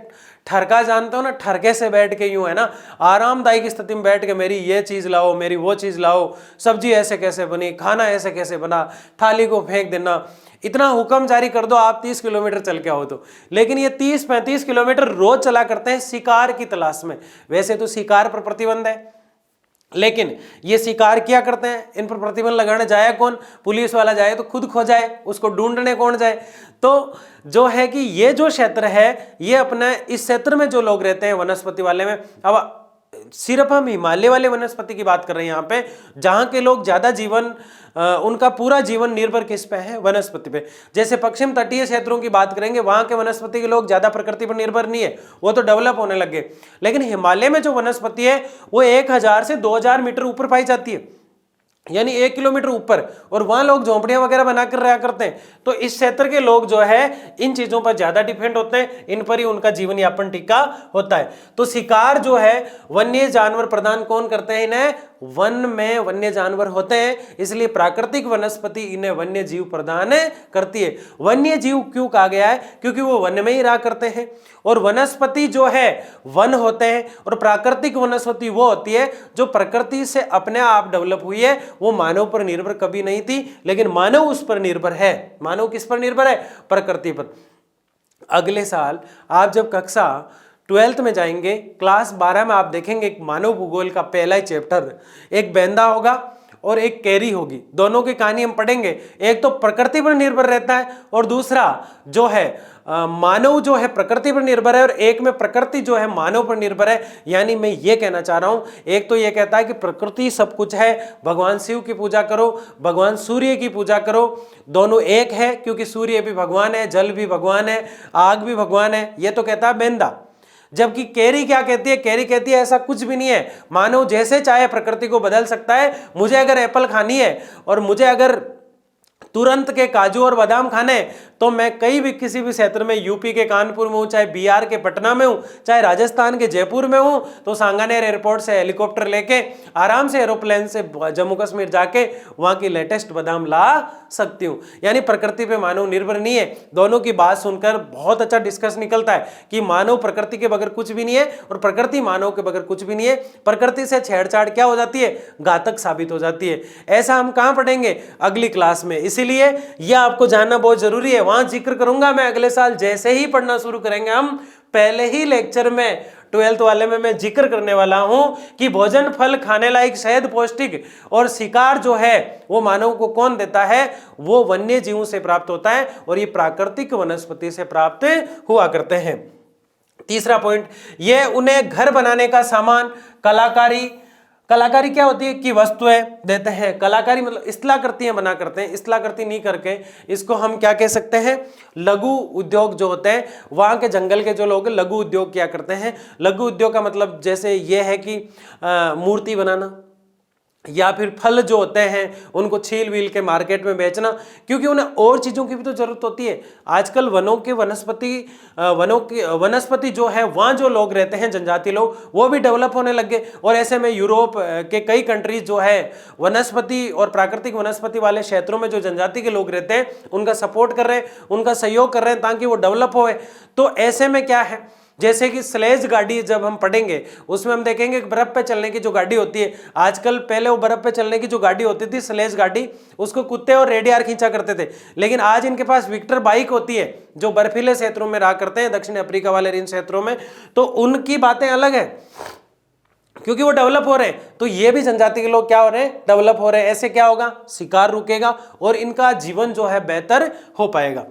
ठरका, जानते हो ना, ठरके से बैठ के यूं है ना आरामदायक स्थिति में बैठ के मेरी ये चीज लाओ, मेरी वो चीज लाओ, सब्जी ऐसे कैसे बनी, खाना ऐसे कैसे बना, थाली को फेंक देना, इतना हुक्म जारी कर दो आप 30 किलोमीटर चल के आओ तो। लेकिन ये 30-35 किलोमीटर रोज चला करते हैं शिकार की तलाश में। वैसे तो शिकार पर प्रतिबंध है, लेकिन ये शिकार क्या करते हैं, इन पर प्रतिबंध लगाने जाए कौन, पुलिस वाला जाए तो खुद खो जाए, उसको ढूंढने कौन जाए। तो जो है कि ये जो क्षेत्र है, ये अपने इस क्षेत्र में जो लोग रहते हैं वनस्पति वाले में, अब सिर्फ हम हिमालय वाले वनस्पति की बात कर रहे हैं यहाँ पे, जहाँ के लोग ज्यादा जीवन, उनका पूरा जीवन निर्भर किस पे है, वनस्पति पे। जैसे पश्चिम तटीय क्षेत्रों की बात करेंगे, वहां के वनस्पति के लोग ज्यादा प्रकृति पर निर्भर नहीं है, वो तो डेवलप होने लगे। लेकिन हिमालय में जो वनस्पति है वो 1000 से 2000 मीटर ऊपर पाई जाती है, यानी 1 किलोमीटर ऊपर, और वहां लोग झोंपड़ियां वगैरह बनाकर रहा करते हैं। तो इस क्षेत्र के लोग जो है इन चीजों पर ज्यादा डिपेंड होते हैं, इन पर ही उनका जीवन यापन टिका होता है। तो शिकार जो है वन्य जानवर प्रदान कौन करते हैं, इन्हें वन में वन्य जानवर होते हैं, इसलिए प्राकृतिक वनस्पति इन्हें वन्य जीव प्रदान करती है। वन्य जीव क्यों कहा गया है, क्योंकि वो वन में ही रहा करते हैं, और वनस्पति जो है वन होते हैं, और प्राकृतिक वनस्पति वो होती है जो प्रकृति से अपने आप डेवलप हुई है, वो मानव पर निर्भर कभी नहीं थी, लेकिन मानव उस पर निर्भर है। मानव किस पर निर्भर है, प्रकृति पर। अगले साल आप जब कक्षा 12th में जाएंगे, क्लास 12 में आप देखेंगे एक मानव भूगोल का पहला ही चैप्टर, एक बेंदा होगा और एक कैरी होगी, दोनों की कहानी हम पढ़ेंगे। एक तो प्रकृति पर निर्भर रहता है, और दूसरा जो है मानव जो है प्रकृति पर निर्भर है, और एक में प्रकृति जो है मानव पर निर्भर है। यानी मैं ये कहना चाह रहा हूं, एक तो ये कहता है कि प्रकृति सब कुछ है, भगवान शिव की पूजा करो, भगवान सूर्य की पूजा करो, दोनों एक है, क्योंकि सूर्य भी भगवान है, जल भी भगवान है, आग भी भगवान है, ये तो कहता है बेंदा। जबकि कैरी क्या कहती है, कैरी कहती है ऐसा कुछ भी नहीं है, मानव जैसे चाहे प्रकृति को बदल सकता है। मुझे अगर एप्पल खानी है और मुझे अगर तुरंत के काजू और बादाम खाने, तो मैं कहीं भी किसी भी क्षेत्र में, यूपी के कानपुर में हूं, चाहे बिहार के पटना में हूं, चाहे राजस्थान के जयपुर में हूं, तो सांगानेर एयरपोर्ट से हेलीकॉप्टर लेके आराम से एरोप्लेन से जम्मू कश्मीर जाके वहां की लेटेस्ट बादाम ला सकती हूं। यानी प्रकृति पे मानव निर्भर नहीं है। दोनों की बात सुनकर बहुत अच्छा डिस्कस निकलता है कि मानव प्रकृति के बगैर कुछ भी नहीं है, और प्रकृति मानव के बगैर कुछ भी नहीं है। प्रकृति से छेड़छाड़ क्या हो जाती है, घातक साबित हो जाती है। ऐसा हम कहां पढ़ेंगे, अगली क्लास में, इसीलिए यह आपको जानना बहुत जरूरी है। वहां जिक्र करूंगा मैं अगले साल, जैसे ही पढ़ना शुरू करेंगे हम, पहले ही लेक्चर में 12th वाले में मैं जिक्र करने वाला हूं कि भोजन, फल, खाने लायक, शहद, पौष्टिक, और शिकार जो है वो मानव को कौन देता है, वो वन्य जीवों से प्राप्त होता है, और ये प्राकृतिक वनस्पति से प्राप्त हुआ करते हैं। तीसरा पॉइंट, ये उन्हें घर बनाने का सामान, कलाकारी। कलाकारी क्या होती है कि वस्तुएं देते हैं, कलाकारी मतलब इस्तेला करती हैं, बना करते हैं। इस्तेला करती नहीं करके इसको हम क्या कह सकते हैं, लघु उद्योग जो होते हैं, वहाँ के जंगल के जो लोग लघु उद्योग क्या करते हैं। लघु उद्योग का मतलब जैसे ये है कि मूर्ति बनाना, या फिर फल जो होते हैं उनको छील वील के मार्केट में बेचना, क्योंकि उन्हें और चीज़ों की भी तो जरूरत होती है। आजकल वनों की वनस्पति जो है, वहाँ जो लोग रहते हैं जनजाति लोग, वो भी डेवलप होने लग गए, और ऐसे में यूरोप के कई कंट्रीज जो है वनस्पति और प्राकृतिक वनस्पति वाले क्षेत्रों में जो जनजाति के लोग रहते हैं उनका सपोर्ट कर रहे हैं, उनका सहयोग कर रहे हैं ताकि वो डेवलप होए। तो ऐसे में क्या है, जैसे कि स्लेज गाड़ी जब हम पढ़ेंगे उसमें हम देखेंगे बर्फ पे चलने की जो गाड़ी होती है, आजकल पहले वो बर्फ पे चलने की जो गाड़ी होती थी स्लेज गाड़ी, उसको कुत्ते और रेडियार खींचा करते थे। लेकिन आज इनके पास विक्टर बाइक होती है जो बर्फीले क्षेत्रों में रहा करते हैं, दक्षिण अफ्रीका वाले इन क्षेत्रों में, तो उनकी बातें अलग है क्योंकि वो डेवलप हो रहे हैं। तो ये भी जनजाति के लोग क्या हो रहे हैं, डेवलप हो रहे हैं। ऐसे क्या होगा, शिकार रुकेगा और इनका जीवन जो है बेहतर हो पाएगा।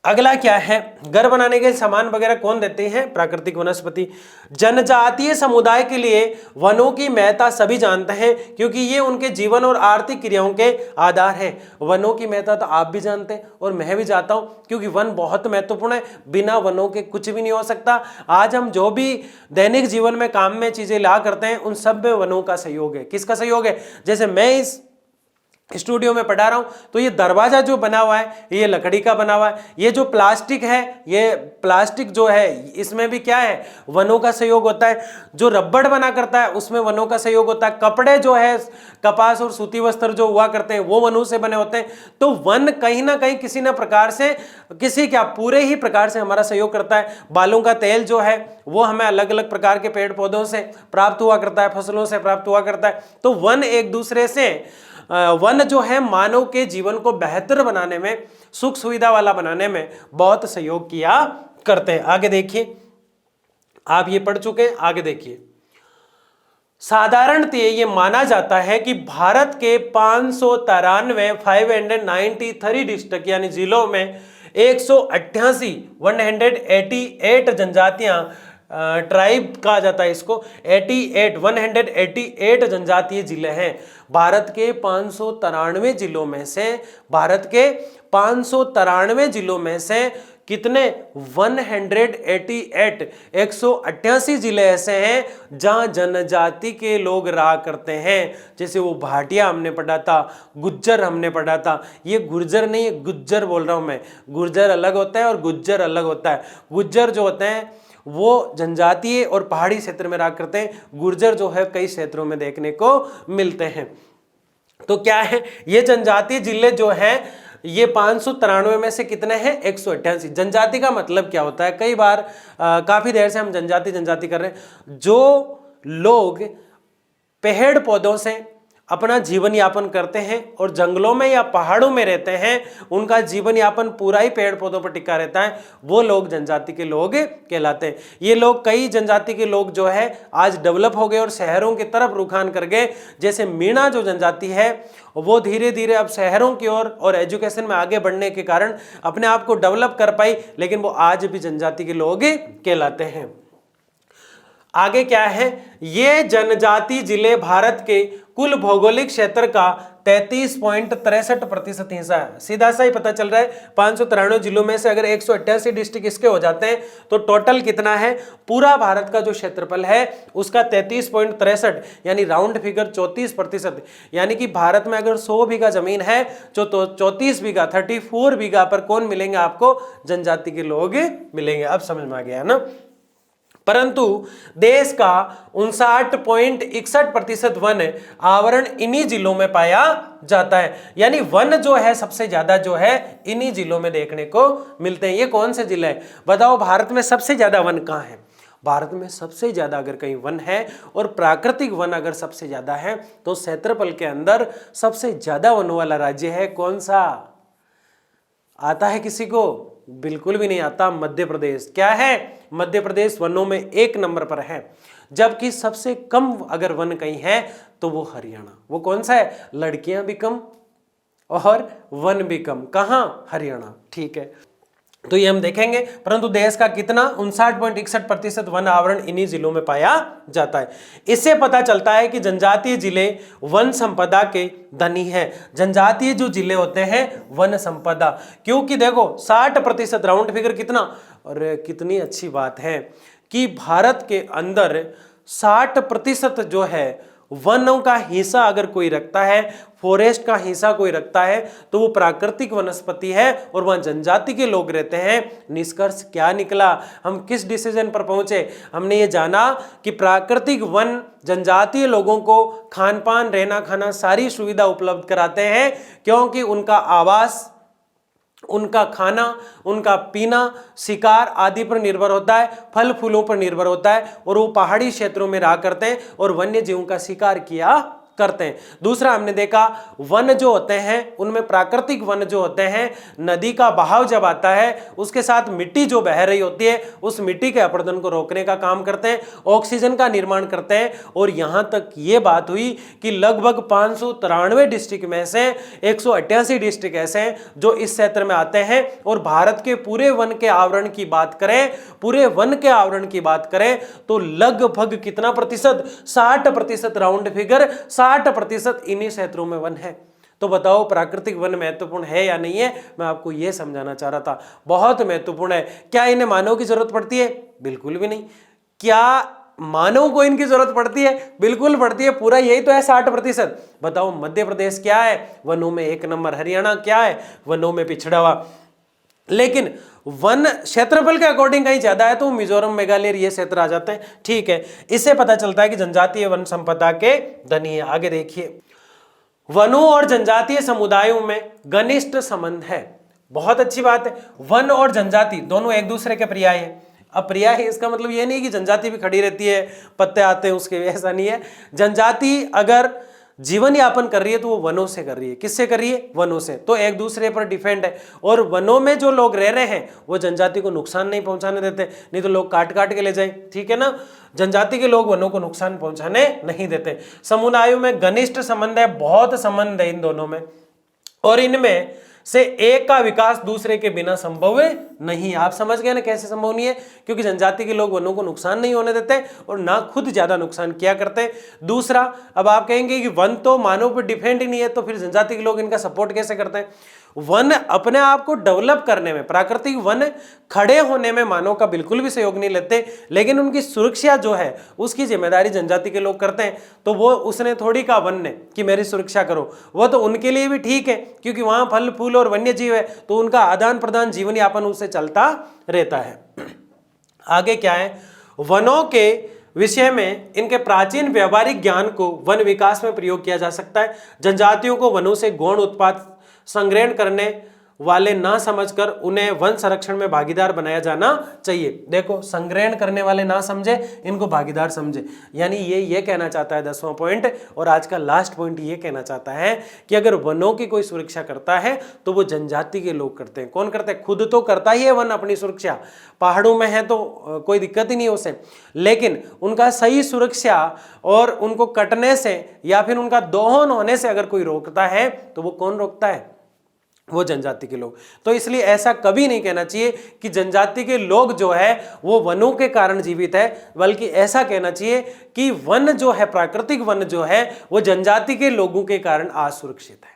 अगला क्या है, घर बनाने के सामान वगैरह कौन देते हैं, प्राकृतिक वनस्पति। जनजातीय समुदाय के लिए वनों की महत्ता सभी जानते हैं, क्योंकि ये उनके जीवन और आर्थिक क्रियाओं के आधार है। वनों की महत्ता तो आप भी जानते हैं और मैं भी जानता हूं, क्योंकि वन बहुत महत्वपूर्ण है। बिना वनों के कुछ भी नहीं हो सकता। आज हम जो भी दैनिक जीवन में काम में चीजें ला करते हैं, उन सब में वनों का सहयोग है। किसका सहयोग है, जैसे मैं इस स्टूडियो में पढ़ा रहा हूं, तो ये दरवाजा जो बना हुआ है ये लकड़ी का बना हुआ है। ये जो प्लास्टिक है, ये प्लास्टिक जो है इसमें भी क्या है, वनों का सहयोग होता है। जो रबड़ बना करता है उसमें वनों का सहयोग होता है। कपड़े जो है कपास और सूती वस्त्र जो हुआ करते हैं वो वनों से बने होते हैं। तो वन कहीं ना कहीं किसी न प्रकार से, किसी क्या पूरे ही प्रकार से हमारा सहयोग करता है। बालों का तेल जो है वो हमें अलग अलग प्रकार के पेड़ पौधों से प्राप्त हुआ करता है, फसलों से प्राप्त हुआ करता है। तो वन एक दूसरे से, वन जो है मानव के जीवन को बेहतर बनाने में, सुख सुविधा वाला बनाने में बहुत सहयोग किया करते हैं। आगे देखिए, आप ये पढ़ चुके हैं, आगे देखिए। साधारणतः ये माना जाता है कि भारत के 593 डिस्ट्रिक्ट यानी जिलों में 188 जनजातियां, ट्राइब कहा जाता है इसको, 188 जनजातीय जिले हैं। भारत के 593 जिलों में से, भारत के 593 जिलों में से कितने, 188 जिले ऐसे हैं जहां जनजाति के लोग रहा करते हैं। जैसे वो भाटिया हमने पढ़ा था, गुज्जर हमने पढ़ा था। ये गुर्जर नहीं है, गुज्जर बोल रहा हूं मैं। गुर्जर अलग होता है और गुज्जर अलग होता है। गुज्जर जो होते हैं वो जनजातीय और पहाड़ी क्षेत्र में रहा करते हैं। गुर्जर जो है कई क्षेत्रों में देखने को मिलते हैं। तो क्या है, ये जनजातीय जिले जो है ये 593 में से कितने हैं, 188। जनजाति का मतलब क्या होता है, कई बार काफी देर से हम जनजाति कर रहे हैं। जो लोग पेड़ पौधों से अपना जीवन यापन करते हैं और जंगलों में या पहाड़ों में रहते हैं, उनका जीवन यापन पूरा ही पेड़ पौधों पर टिका रहता है, वो लोग जनजाति के लोग कहलाते हैं। ये लोग, कई जनजाति के लोग जो है आज डेवलप हो गए और शहरों की तरफ रुखान कर गए। जैसे मीणा जो जनजाति है वो धीरे धीरे अब शहरों की ओर और एजुकेशन में आगे बढ़ने के कारण अपने आप को डेवलप कर पाई, लेकिन वो आज भी जनजाति के लोग कहलाते हैं। आगे क्या है, ये जनजाति जिले भारत के कुल भौगोलिक क्षेत्र का 33.63% हिस्सा है। सीधा सा ही पता चल रहा है, 593 जिलों में से अगर 188 डिस्ट्रिक्ट इसके हो जाते हैं तो टोटल कितना है, पूरा भारत का जो क्षेत्रफल है उसका 33.63 यानी राउंड फिगर 34%। यानी कि भारत में अगर 100 बीघा जमीन है तो 34 बीघा, 34 बीघा पर कौन मिलेंगे आपको, जनजाति के लोग मिलेंगे। अब समझ में आ गया ना। परंतु देश का 59.61% वन आवरण इन्हीं जिलों में पाया जाता है। यानी वन जो है सबसे ज्यादा जो है इन्हीं जिलों में देखने को मिलते हैं। ये कौन से जिले हैं बताओ, भारत में सबसे ज्यादा वन कहाँ है? भारत में सबसे ज्यादा अगर कहीं वन है और प्राकृतिक वन अगर सबसे ज्यादा है तो क्षेत्रफल के अंदर सबसे ज्यादा वन वाला राज्य है कौन सा? आता है किसी को? बिल्कुल भी नहीं आता। मध्य प्रदेश। क्या है? मध्य प्रदेश वनों में 1 नंबर पर है। जबकि सबसे कम अगर वन कहीं है तो वो हरियाणा। वो कौन सा है? लड़कियां भी कम और वन भी कम। कहां? हरियाणा। ठीक है, तो ये हम देखेंगे। परंतु देश का कितना, 59.61% वन आवरण इन्हीं जिलों में पाया जाता है। इससे पता चलता है कि जनजातीय जिले वन संपदा के धनी है। जनजातीय जो जिले होते हैं वन संपदा, क्योंकि देखो 60% राउंड फिगर कितना, और कितनी अच्छी बात है कि भारत के अंदर 60% जो है वनों का हिस्सा अगर कोई रखता है, फॉरेस्ट का हिस्सा कोई रखता है तो वो प्राकृतिक वनस्पति है और वहां जनजाति के लोग रहते हैं। निष्कर्ष क्या निकला, हम किस डिसीजन पर पहुंचे? हमने ये जाना कि प्राकृतिक वन जनजातीय लोगों को खान पान, रहना खाना सारी सुविधा उपलब्ध कराते हैं, क्योंकि उनका आवास, उनका खाना, उनका पीना शिकार आदि पर निर्भर होता है, फल फूलों पर निर्भर होता है, और वो पहाड़ी क्षेत्रों में रहा करते हैं और वन्य जीवों का शिकार किया करते हैं। दूसरा हमने देखा वन जो होते हैं उनमें प्राकृतिक वन जो होते हैं, नदी का बहाव जब आता है उसके साथ मिट्टी जो बह रही होती है उस मिट्टी के अपरदन को रोकने का काम करते हैं, ऑक्सीजन का निर्माण करते हैं। और यहां तक ये बात हुई कि लगभग 593 डिस्ट्रिक्ट में से 188 डिस्ट्रिक्ट ऐसे हैं जो इस क्षेत्र में आते हैं। और भारत के पूरे वन के आवरण की बात करें, पूरे वन के आवरण की बात करें तो लगभग कितना प्रतिशत, 60% राउंड फिगर, 60% इन्हीं क्षेत्रों में वन है। तो बताओ प्राकृतिक वन महत्वपूर्ण है या नहीं है? मैं आपको यह समझाना चाह रहा था। बहुत महत्वपूर्ण है। क्या इन्हें मानव की जरूरत पड़ती है? बिल्कुल भी नहीं। क्या मानव को इनकी जरूरत पड़ती है? बिल्कुल पड़ती है, पूरा यही तो है 60%। बताओ मध्य प्रदेश क्या है? वनों में 1 नंबर। हरियाणा क्या है? वनों में पिछड़ा हुआ। लेकिन वन क्षेत्रफल के अकॉर्डिंग कहीं ज्यादा है तो मिजोरम, मेघालय ये क्षेत्र आ जाते हैं। ठीक है, इससे पता चलता है कि जनजातीय वन संपदा के धनी है। आगे देखिए, वनों और जनजातीय समुदायों में घनिष्ठ संबंध है। बहुत अच्छी बात है, वन और जनजाति दोनों एक दूसरे के पर्याय है। अब पर्याय है इसका मतलब ये नहीं कि जनजाति भी खड़ी रहती है, पत्ते आते हैं उसके, ऐसा नहीं है। जनजाति अगर जीवन यापन कर रही है तो वो वनों से कर रही है। किससे कर रही है? वनों से। तो एक दूसरे पर डिपेंड है। और वनों में जो लोग रह रहे हैं वो जनजाति को नुकसान नहीं पहुंचाने देते, नहीं तो लोग काट काट के ले जाए। ठीक है ना, जनजाति के लोग वनों को नुकसान पहुंचाने नहीं देते। समुदायों में घनिष्ठ संबंध है, बहुत संबंध है इन दोनों में, और इनमें से एक का विकास दूसरे के बिना संभव नहीं। आप समझ गए ना कैसे संभव नहीं है? क्योंकि जनजाति के लोग वनों को नुकसान नहीं होने देते और ना खुद ज्यादा नुकसान किया करते। दूसरा, अब आप कहेंगे कि वन तो मानव पर डिपेंड ही नहीं है, तो फिर जनजाति के लोग इनका सपोर्ट कैसे करते हैं? वन अपने आप को डेवलप करने में, प्राकृतिक वन खड़े होने में मानव का बिल्कुल भी सहयोग नहीं लेते, लेकिन उनकी सुरक्षा जो है उसकी जिम्मेदारी जनजाति के लोग करते हैं। तो वो उसने थोड़ी कहा वन ने कि मेरी सुरक्षा करो, वो तो उनके लिए भी ठीक है क्योंकि वहां फल फूल और वन्य जीव है, तो उनका आदान प्रदान जीवन यापन उससे चलता रहता है। आगे क्या है? वनों के विषय में इनके प्राचीन व्यवहारिक ज्ञान को वन विकास में प्रयोग किया जा सकता है। जनजातियों को वनों से गौण उत्पाद संग्रहण करने वाले ना समझकर उन्हें वन संरक्षण में भागीदार बनाया जाना चाहिए। देखो, संग्रहण करने वाले ना समझे, इनको भागीदार समझे। यानी ये कहना चाहता है 10वां पॉइंट, और आज का लास्ट पॉइंट ये कहना चाहता है कि अगर वनों की कोई सुरक्षा करता है तो वो जनजाति के लोग करते हैं। कौन करते हैं? खुद तो करता ही है वन अपनी सुरक्षा, पहाड़ों में है तो कोई दिक्कत ही नहीं उसे, लेकिन उनका सही सुरक्षा और उनको कटने से या फिर उनका दोहन होने से अगर कोई रोकता है तो वो कौन रोकता है? वो जनजाति के लोग। तो इसलिए ऐसा कभी नहीं कहना चाहिए कि जनजाति के लोग जो है वो वनों के कारण जीवित है, बल्कि ऐसा कहना चाहिए कि वन जो है, प्राकृतिक वन जो है, वो जनजाति के लोगों के कारण असुरक्षित है।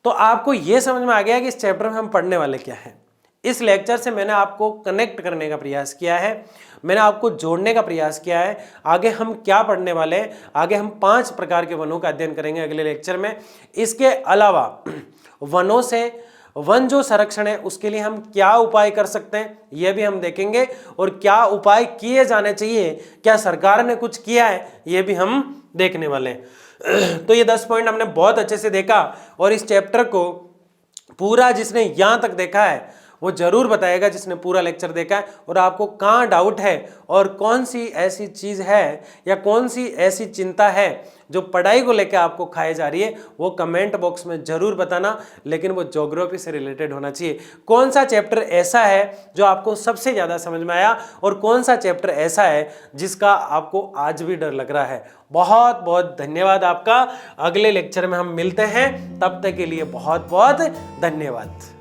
तो आपको यह समझ में आ गया कि इस चैप्टर में हम पढ़ने वाले क्या है। इस लेक्चर से मैंने आपको कनेक्ट करने का प्रयास किया है, मैंने आपको जोड़ने का प्रयास किया है। आगे हम क्या पढ़ने वाले हैं? आगे हम 5 प्रकार के वनों का अध्ययन करेंगे अगले लेक्चर में। इसके अलावा वनों से वन जो संरक्षण है उसके लिए हम क्या उपाय कर सकते हैं यह भी हम देखेंगे, और क्या उपाय किए जाने चाहिए, क्या सरकार ने कुछ किया है, यह भी हम देखने वाले हैं। तो ये 10 पॉइंट हमने बहुत अच्छे से देखा, और इस चैप्टर को पूरा जिसने यहां तक देखा है वो जरूर बताएगा जिसने पूरा लेक्चर देखा है, और आपको कहाँ डाउट है और कौन सी ऐसी चीज है या कौन सी ऐसी चिंता है जो पढ़ाई को लेकर आपको खाई जा रही है, वो कमेंट बॉक्स में जरूर बताना। लेकिन वो ज्योग्राफी से रिलेटेड होना चाहिए। कौन सा चैप्टर ऐसा है जो आपको सबसे ज्यादा समझ में आया, और कौन सा चैप्टर ऐसा है जिसका आपको आज भी डर लग रहा है। बहुत बहुत धन्यवाद आपका। अगले लेक्चर में हम मिलते हैं, तब तक के लिए बहुत बहुत धन्यवाद।